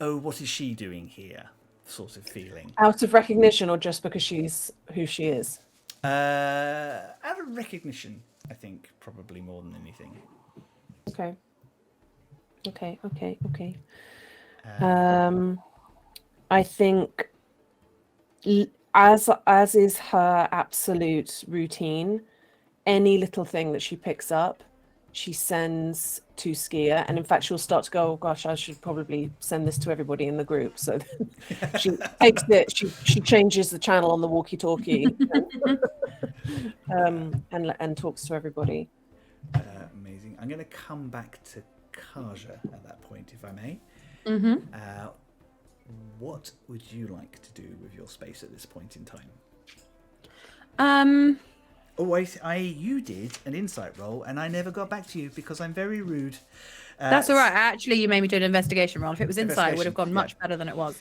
oh, what is she doing here sort of feeling. Out of recognition, or just because she's who she is? Out of recognition, I think, probably more than anything. Okay. I think, as is her absolute routine, any little thing that she picks up, she sends to Skia, and in fact she'll start to go, oh gosh, I should probably send this to everybody in the group. So she takes it, she changes the channel on the walkie-talkie and talks to everybody. Amazing. I'm going to come back to Kaja at that point, if I may. Mm-hmm. What would you like to do with your space at this point in time? Oh, you did an insight roll, and I never got back to you because I'm very rude. That's all right. Actually, you made me do an investigation roll. If it was insight, it would have gone much better than it was.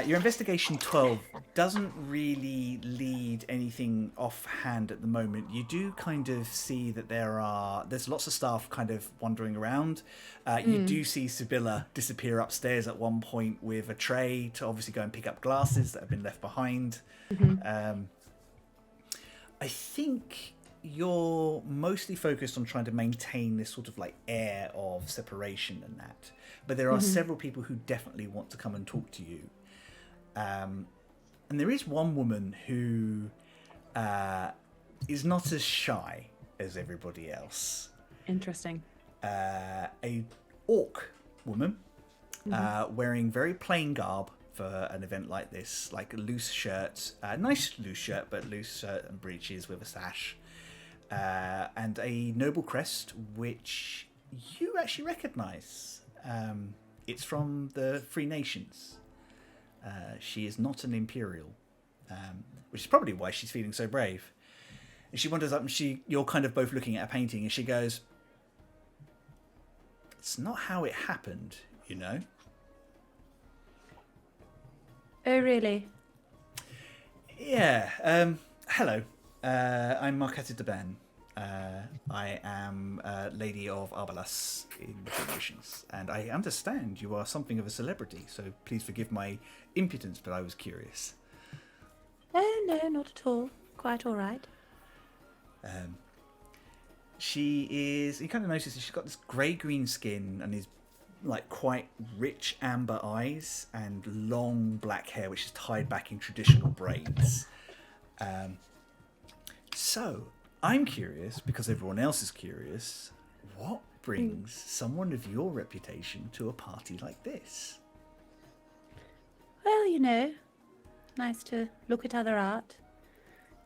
Your investigation 12 doesn't really lead anything offhand at the moment. You do kind of see that there's lots of staff kind of wandering around. You do see Sybilla disappear upstairs at one point with a tray to obviously go and pick up glasses that have been left behind. Mm-hmm. I think you're mostly focused on trying to maintain this sort of like air of separation and that. But there are several people who definitely want to come and talk to you. And there is one woman who is not as shy as everybody else. Interesting. A orc woman wearing very plain garb for an event like this, like a loose shirt, nice loose shirt, but loose shirt and breeches with a sash, and a noble crest, which you actually recognise. It's from the Free Nations. She is not an Imperial, which is probably why she's feeling so brave. And she wanders up and you're kind of both looking at a painting and she goes, "It's not how it happened, you know." Oh, really? Yeah. Hello. I'm Marquetta de Ben. I am Lady of Arbalas in the Free Nations, and I understand you are something of a celebrity, so please forgive my impudence, but I was curious. Oh, no, not at all. Quite all right. She is... You kind of notice that she's got this grey-green skin and these like quite rich amber eyes and long black hair, which is tied back in traditional braids. So... I'm curious, because everyone else is curious, what brings someone of your reputation to a party like this? Well, you know, nice to look at other art.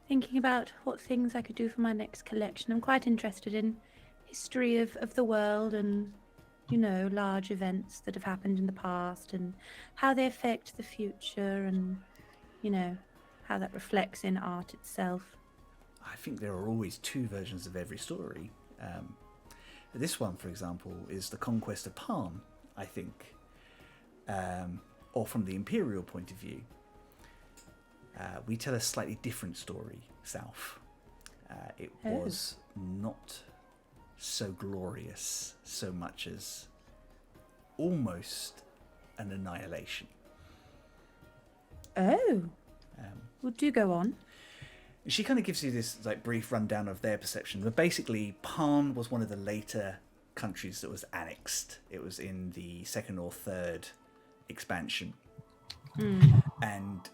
Thinking about what things I could do for my next collection. I'm quite interested in history of the world and, you know, large events that have happened in the past and how they affect the future and, you know, how that reflects in art itself. I think there are always two versions of every story. This one, for example, is the conquest of Palm, I think. Or from the Imperial point of view. We tell a slightly different story, South. It was not so glorious so much as almost an annihilation. Oh. Well, do go on. She kind of gives you this like brief rundown of their perception. But basically, Palm was one of the later countries that was annexed. It was in the second or third expansion. And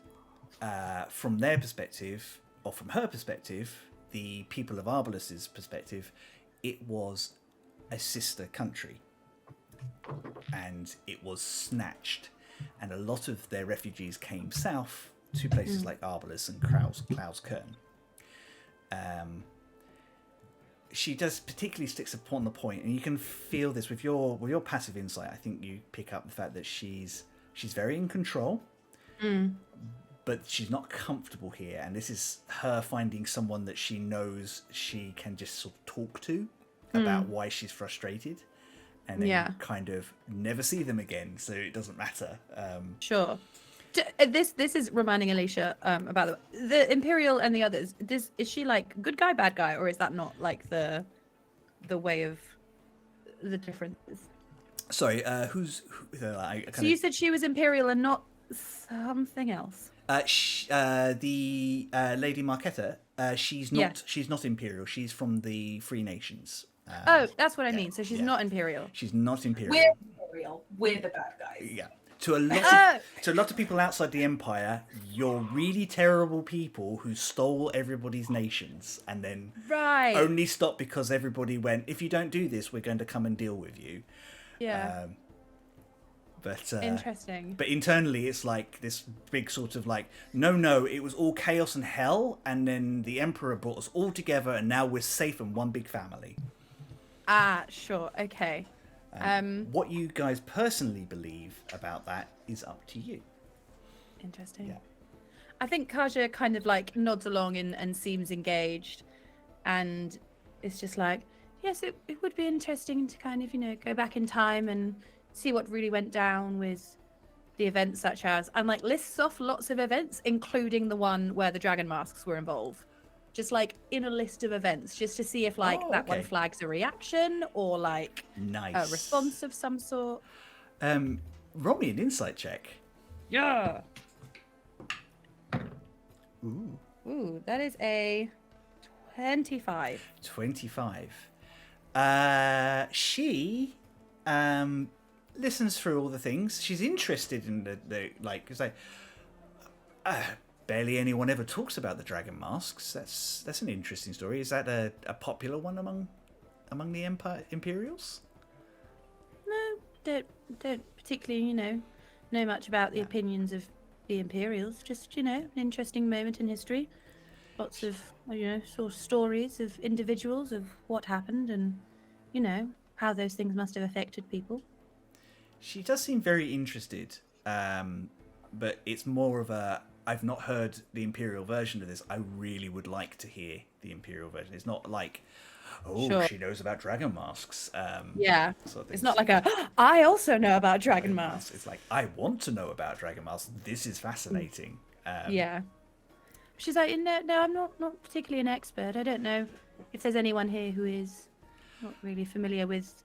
from their perspective, or from her perspective, the people of Arbalas's perspective, it was a sister country. And it was snatched. And a lot of their refugees came south to places like Arbalas and Klauskern. She does particularly sticks upon the point, and you can feel this with your passive insight. I think you pick up the fact that she's very in control, but she's not comfortable here. And this is her finding someone that she knows she can just sort of talk to about why she's frustrated, and then kind of never see them again, so it doesn't matter. Sure. This is reminding Alisha about the Imperial and the others. Is she like good guy, bad guy, or is that not like the way of the differences? Sorry, who So you said she was Imperial and not something else. The Lady Marquetta, she's not. She's not Imperial. She's from the Free Nations. That's what I mean. So she's not Imperial. She's not Imperial. We're Imperial. We're the bad guys. Yeah. To a lot of people outside the Empire, you're really terrible people who stole everybody's nations and then only stopped because everybody went, if you don't do this, we're going to come and deal with you. Yeah. But interesting. But internally, it's like this big sort of like, no, it was all chaos and hell, and then the Emperor brought us all together, and now we're safe in one big family. Sure, okay. What you guys personally believe about that is up to you. Interesting. Yeah. I think Kaja kind of like nods along and seems engaged, and it's just like, yes, it would be interesting to kind of, you know, go back in time and see what really went down with the events, such as, and like lists off lots of events, including the one where the dragon masks were involved. Just like in a list of events, just to see if like that one flags a reaction or like a response of some sort. Roll me an insight check. Yeah. Ooh, that is a 25. 25. She listens through all the things. She's interested in the like, because barely anyone ever talks about the dragon masks. That's an interesting story. Is that a popular one among the Imperials? No, don't particularly, you know much about the opinions of the Imperials. Just, you know, an interesting moment in history. Lots of, you know, sort of stories of individuals of what happened and, you know, how those things must have affected people. She does seem very interested, but it's more of a, I've not heard the Imperial version of this. I really would like to hear the Imperial version. It's not like, oh, Sure. she knows about dragon masks. Yeah. Sort of It's things. not like a, I also know about dragon Masks. masks. It's like, I want to know about dragon masks. This is fascinating. Yeah. She's like, no, I'm not particularly an expert. I don't know if there's anyone here who is not really familiar with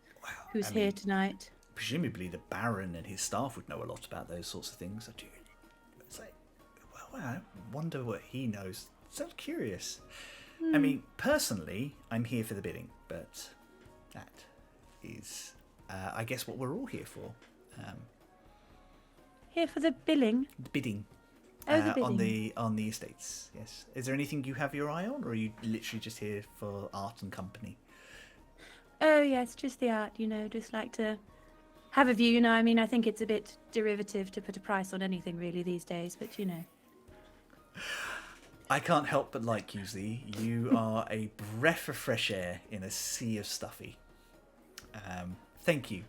who's I here mean, tonight. Presumably the Baron and his staff would know a lot about those sorts of things. It's like, well, I wonder what he knows. Sounds curious. I mean, personally, I'm here for the bidding, but that is, I guess, what we're all here for. Here for the billing. The bidding. Oh, the bidding. On the estates, yes. Is there anything you have your eye on, or are you literally just here for art and company? Oh, yes, just the art, just like to have a view, I mean, I think it's a bit derivative to put a price on anything really these days, but I can't help but like you, Z. You are a breath of fresh air in a sea of stuffy. Thank you.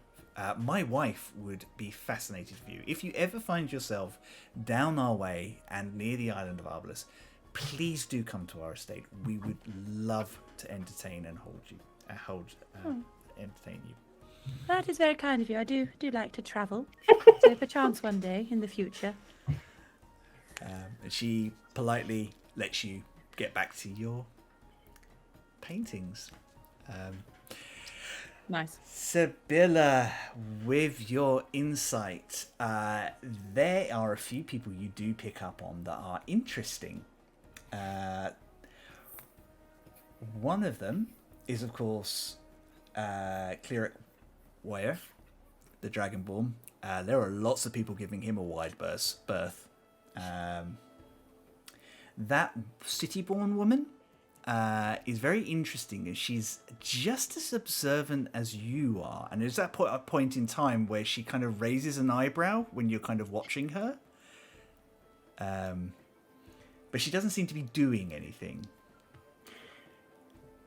My wife would be fascinated with you. If you ever find yourself down our way and near the island of Arbalus, please do come to our estate. We would love to entertain and entertain you. That is very kind of you. I do like to travel, so perchance one day in the future. And she politely lets you get back to your paintings. Nice. Sybilla, with your insight, there are a few people you do pick up on that are interesting. One of them is, of course, Cleric Wire, the Dragonborn. There are lots of people giving him a wide berth. That city-born woman is very interesting, and she's just as observant as you are. And there's that point in time where she kind of raises an eyebrow when you're kind of watching her. But she doesn't seem to be doing anything.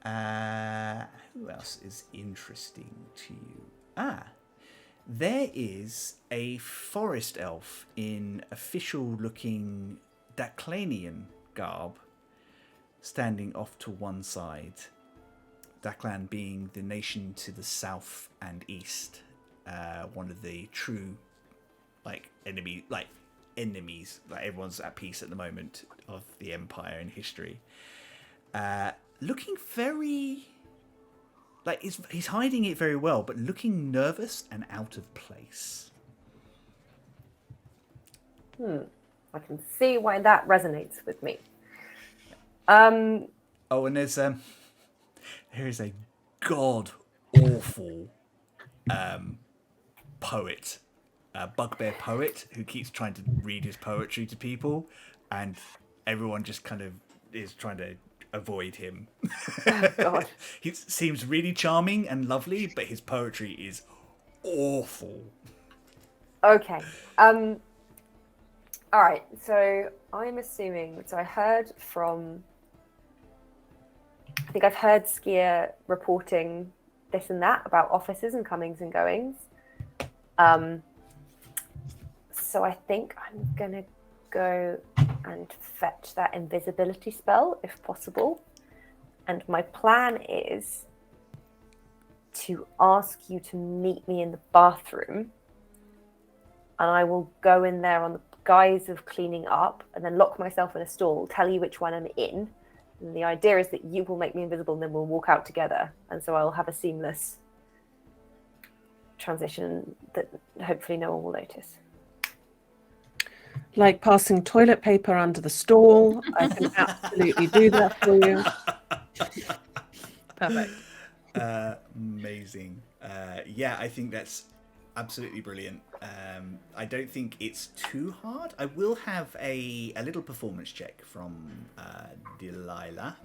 Who else is interesting to you? There is a forest elf in official-looking Daclanian garb standing off to one side. Daclan being the nation to the south and east. One of the true, enemies. Everyone's at peace at the moment of the Empire in history. Looking very... he's hiding it very well, but looking nervous and out of place. I can see why that resonates with me. Oh, and there's there is a god awful poet, bugbear poet who keeps trying to read his poetry to people, and everyone just kind of is trying to avoid him. Oh, God. He seems really charming and lovely, but his poetry is awful. Okay. All right. So I'm assuming. So I think I've heard Skia reporting this and that about officers and comings and goings. So I think I'm gonna go and fetch that invisibility spell if possible. And my plan is to ask you to meet me in the bathroom, and I will go in there on the guise of cleaning up and then lock myself in a stall, tell you which one I'm in. And the idea is that you will make me invisible and then we'll walk out together. And so I'll have a seamless transition that hopefully no one will notice. Like passing toilet paper under the stall. I can absolutely do that for you. Perfect. Amazing. Yeah, I think that's absolutely brilliant. I don't think it's too hard. I will have a little performance check from Delilah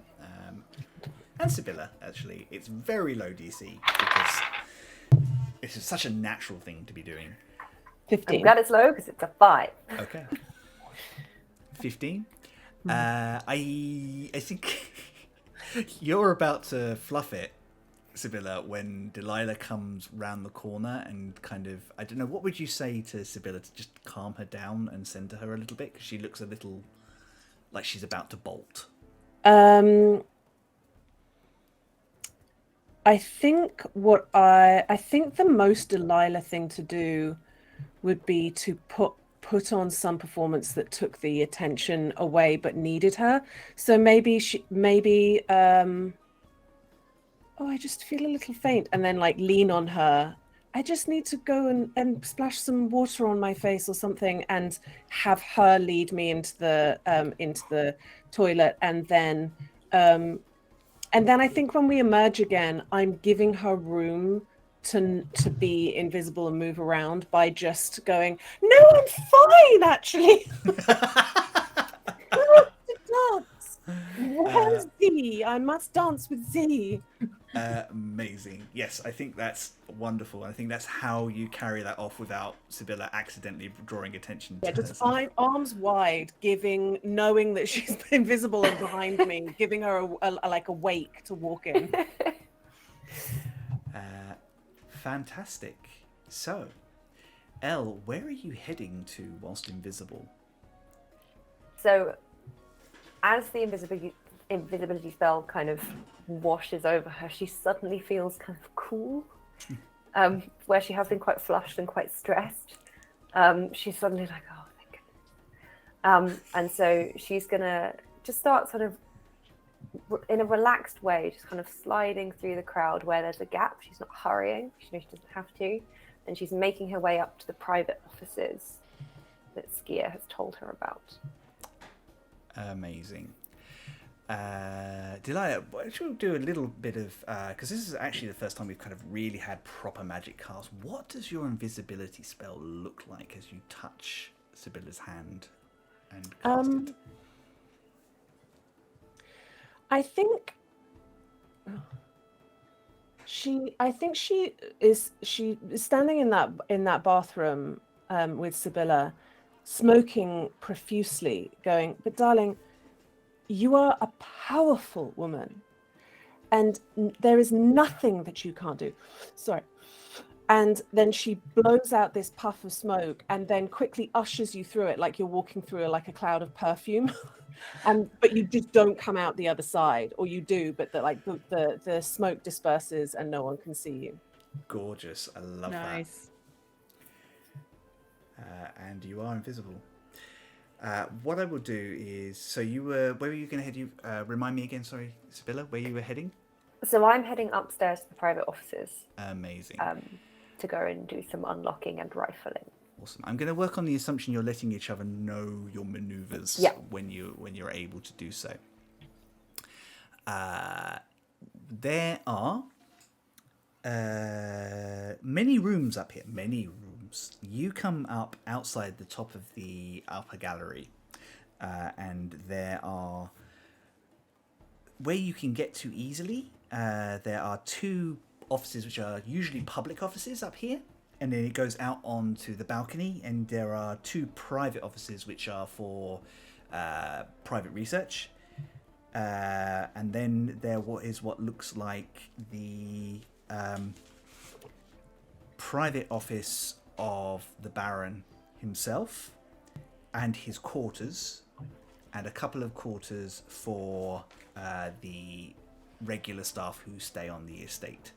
and Sybilla, actually. It's very low DC because it's such a natural thing to be doing. 15. I'm glad it's low because it's a 5. Okay. 15. I think you're about to fluff it, Sybilla, when Delilah comes round the corner and kind of, I don't know, what would you say to Sybilla to just calm her down and center her a little bit? Because she looks a little like she's about to bolt. I think the most Delilah thing to do would be to put on some performance that took the attention away but needed her. So maybe I just feel a little faint, and then like lean on her. I just need to go and splash some water on my face or something, and have her lead me into the toilet, and then I think when we emerge again, I'm giving her room to be invisible and move around by just going, "No, I'm fine, actually." I want to dance. Where's Z? I must dance with Z. Amazing. Yes, I think that's wonderful. I think that's how you carry that off without Sybilla accidentally drawing attention to just herself. arms wide, knowing that she's invisible and behind me, giving her a wake to walk in. Fantastic. So, Elle, where are you heading to whilst invisible? So, as the invisibility spell kind of washes over her, she suddenly feels kind of cool. Where she has been quite flushed and quite stressed, she's suddenly like, oh, thank goodness. And so she's gonna just start sort of in a relaxed way, just kind of sliding through the crowd where there's a gap. She's not hurrying. She knows she doesn't have to. And she's making her way up to the private offices that Skia has told her about. Amazing. Delilah, should we do a little bit of, because this is actually the first time we've kind of really had proper magic cast. What does your invisibility spell look like as you touch Sybilla's hand and cast it? I think she is standing in that bathroom with Sybilla, smoking profusely, going, "But darling, you are a powerful woman, and there is nothing that you can't do." Sorry. And then she blows out this puff of smoke and then quickly ushers you through it like you're walking through a cloud of perfume. But you just don't come out the other side, or you do, but the smoke disperses and no one can see you. Gorgeous. I love Nice. that. And you are invisible. What I will do is, so where were you going to head? Remind me again, sorry, Sybilla, where you were heading? So I'm heading upstairs to the private offices. Amazing. To go and do some unlocking and rifling. Awesome. I'm going to work on the assumption you're letting each other know your maneuvers when you're able to do so. There are many rooms up here. Many rooms. You come up outside the top of the upper gallery, and there are where you can get to easily. There are two offices which are usually public offices up here. And then it goes out onto the balcony, and there are two private offices which are for private research. And then there is what looks like the private office of the Baron himself and his quarters, and a couple of quarters for the regular staff who stay on the estate.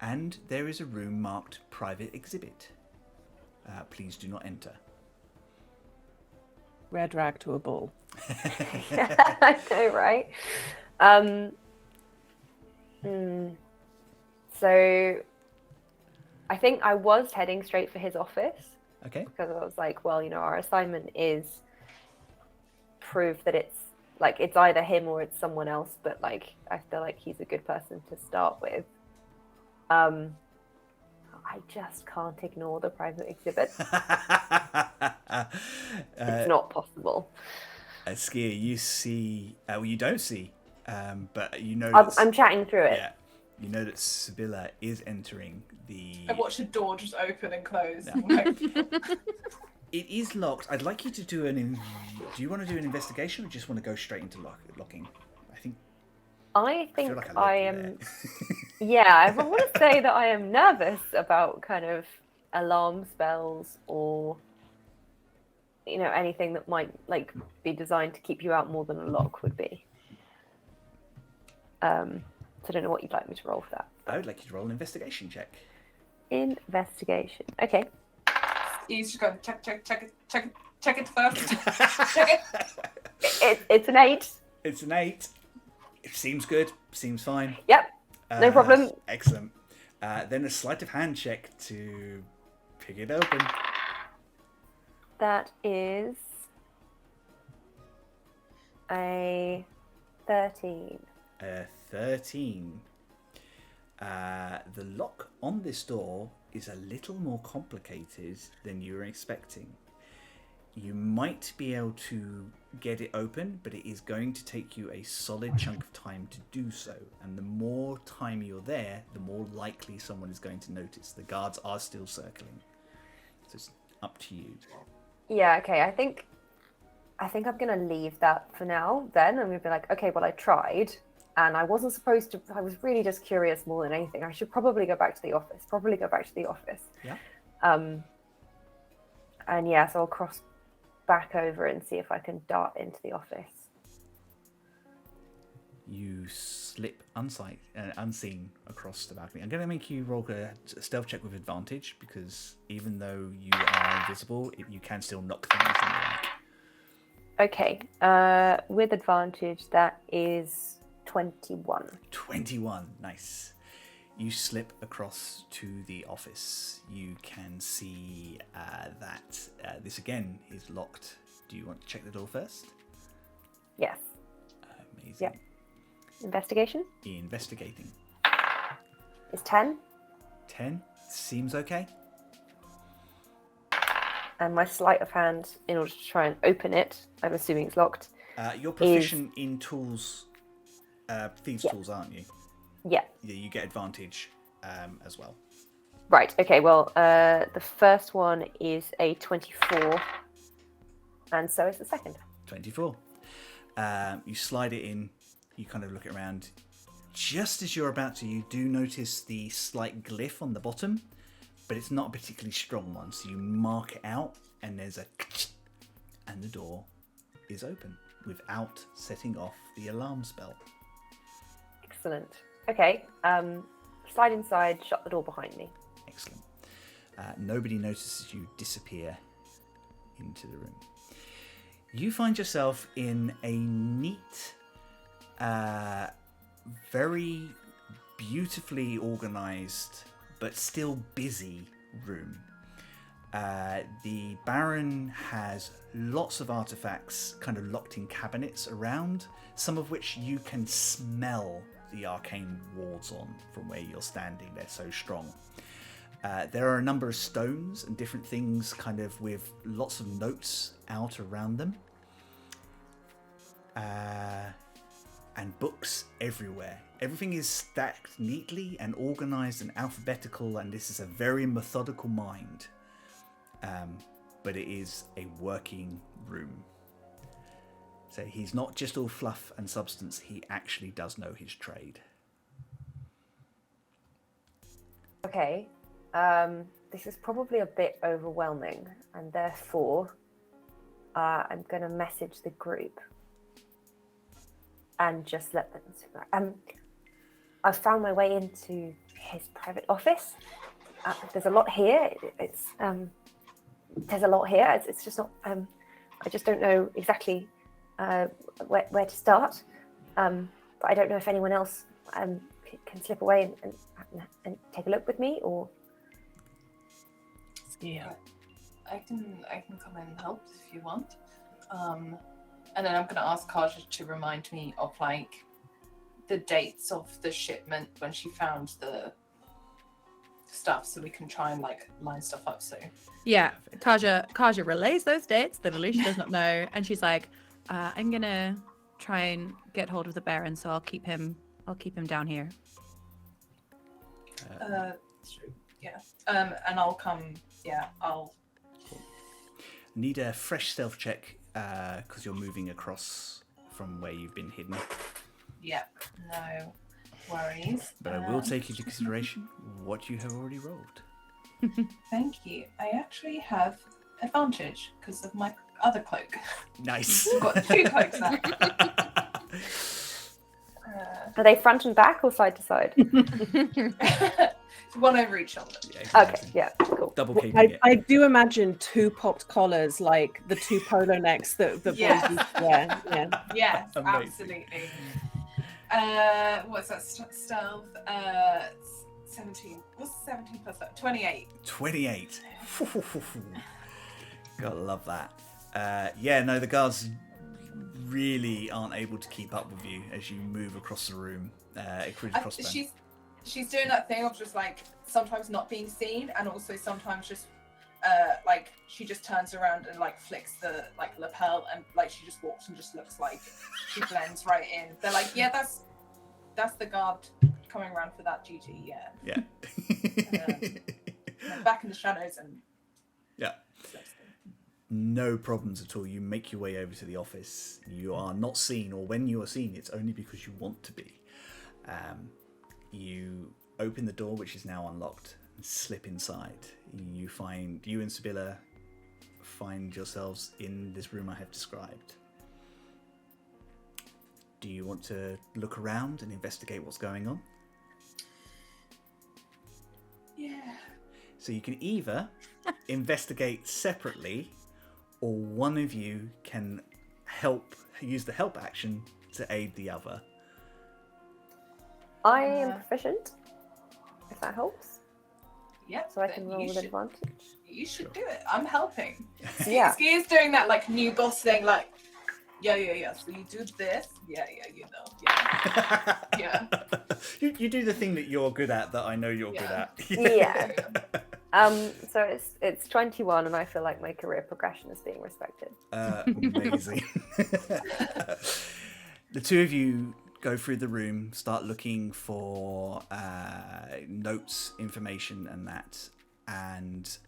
And there is a room marked private exhibit. Please do not enter. Red rag to a bull. I know, right? So I think I was heading straight for his office. Okay. Because I was like, well, our assignment is proof that it's either him or it's someone else, but I feel like he's a good person to start with. I just can't ignore the private exhibit. It's not possible. Skia, you see... well, you don't see, but you know... I'm chatting through it. Yeah. You know that Sybilla is entering the... I watched the door just open and close. Yeah. It is locked. I'd like you to do do you want to do an investigation or just want to go straight into locking? I think I feel think like I led you am. there. Yeah, I want to say that I am nervous about kind of alarm spells or anything that might like be designed to keep you out more than a lock would be. So I don't know what you'd like me to roll for that. I would like you to roll an investigation check. Investigation. Okay. He's just going check it first. Check it. It's an 8. It's an 8. It seems good. Seems fine. Yep. No problem. Excellent. Then a sleight of hand check to pick it open. That is a 13. 13. The lock on this door is a little more complicated than you were expecting. You might be able to get it open, but it is going to take you a solid chunk of time to do so. And the more time you're there, the more likely someone is going to notice. The guards are still circling. So it's up to you. Yeah, okay. I think I'm going to leave that for now then. I'm going to be like, okay, well, I tried. And I wasn't supposed to. I was really just curious more than anything. I should probably go back to the office. Yeah. And yeah, so I'll cross back over and see if I can dart into the office. You slip unseen across the balcony. I'm going to make you roll a stealth check with advantage because even though you are invisible, you can still knock things in the back. Okay. With advantage, that is 21. 21, nice. You slip across to the office. You can see that this again is locked. Do you want to check the door first? Yes. Amazing. Yep. Investigation? Investigating. Is 10. 10. Seems okay. And my sleight of hand, in order to try and open it, I'm assuming it's locked. You're proficient in tools, thieves' tools, aren't you? Yeah. Yeah, you get advantage as well. Right. Okay. Well, the first one is a 24, and so is the second. 24. You slide it in. You kind of look around. Just as you're about to, you do notice the slight glyph on the bottom, but it's not a particularly strong one. So you mark it out, and there's a, and the door is open without setting off the alarm spell. Excellent. Okay. Slide inside. Shut the door behind me. Excellent. Nobody notices you disappear into the room. You find yourself in a neat, very beautifully organized, but still busy room. The Baron has lots of artifacts kind of locked in cabinets around, some of which you can smell the arcane wards on from where you're standing. They're so strong. There are a number of stones and different things kind of with lots of notes out around them. And books everywhere. Everything is stacked neatly and organized and alphabetical, and this is a very methodical mind. But it is a working room. So he's not just all fluff and substance, he actually does know his trade. Okay. This is probably a bit overwhelming, and therefore I'm going to message the group and just let them. I've found my way into his private office. There's a lot here. There's a lot here. It's just not. I just don't know exactly where to start. But I don't know if anyone else can slip away and take a look with me, or. Yeah. I can come in and help if you want. And then I'm going to ask Kaja to remind me of like the dates of the shipment when she found the stuff, so we can try and like line stuff up. So Yeah, Kaja relays those dates that Alisha does not know, and she's like, "I'm gonna try and get hold of the Baron, so I'll keep him down here." yeah. And I'll come. Yeah, I'll. Need a fresh stealth check because you're moving across from where you've been hidden. Yep, no worries. But I will take into consideration what you have already rolled. Thank you. I actually have advantage because of my other cloak. Nice. I've got 2 cloaks now. Are they front and back or side to side? One over each shoulder. Yeah, Okay, yeah, cool. Double caping it. I do imagine 2 popped collars, like the 2 polo necks that boys Yes. used to wear. Yeah. Yes, Amazing. absolutely. What's that? Stealth? 17. What's 17 plus that? 28. 28. Gotta love that. Yeah, no, the guards really aren't able to keep up with you as you move across the room. Across them. She's doing that thing of just like sometimes not being seen, and also sometimes just like she just turns around and like flicks the like lapel, and like she just walks and just looks like she blends right in. They're like, yeah, that's the guard coming around for that duty. Yeah. Yeah. Back in the shadows and. Yeah. No problems at all. You make your way over to the office. You are not seen, or when you are seen, it's only because you want to be. You open the door, which is now unlocked, and slip inside. You and Sybilla find yourselves in this room I have described. Do you want to look around and investigate what's going on? Yeah. So you can either investigate separately, or one of you can use the help action to aid the other. I am proficient, if that helps. Yep. So I can roll with advantage. You should do it. I'm helping. Yeah. Skia's doing that like new boss thing, like, yeah. So you do this. Yeah, you know. Yeah. You do the thing that you're good at that I know you're good at. Yeah. So it's 21, and I feel like my career progression is being respected. Amazing. The two of you go through the room, start looking for notes, information, and that, and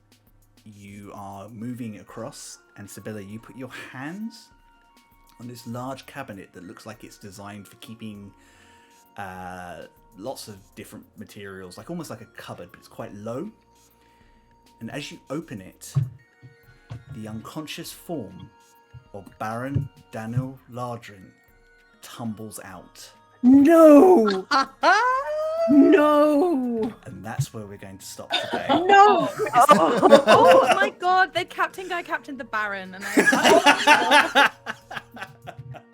you are moving across. And Sybilla, you put your hands on this large cabinet that looks like it's designed for keeping lots of different materials, like almost like a cupboard, but it's quite low. And as you open it, the unconscious form of Baron Daniel Lardrin tumbles out. No! No! And that's where we're going to stop today. No! Oh my god, they captained the Baron, and I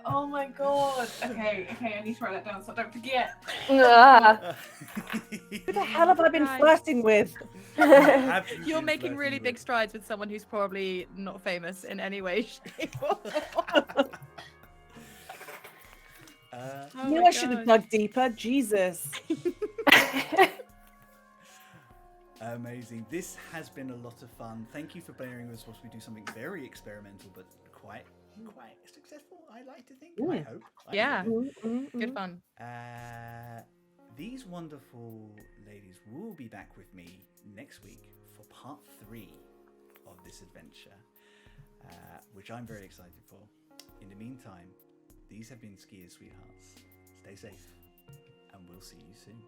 Oh my god. Okay, I need to write that down so I don't forget. Who the hell have I been Right. flirting with? You're making really big strides with someone who's probably not famous in any way, shape, or form. Oh Knew my I should have God. dug deeper. Jesus. Amazing. This has been a lot of fun. Thank you for bearing with us whilst we do something very experimental, but quite successful, I like to think. I hope. Yeah. hope. Good fun. These wonderful ladies will be back with me next week for part 3 of this adventure, which I'm very excited for. In the meantime, these have been Skia's Sweethearts. Stay safe, and we'll see you soon.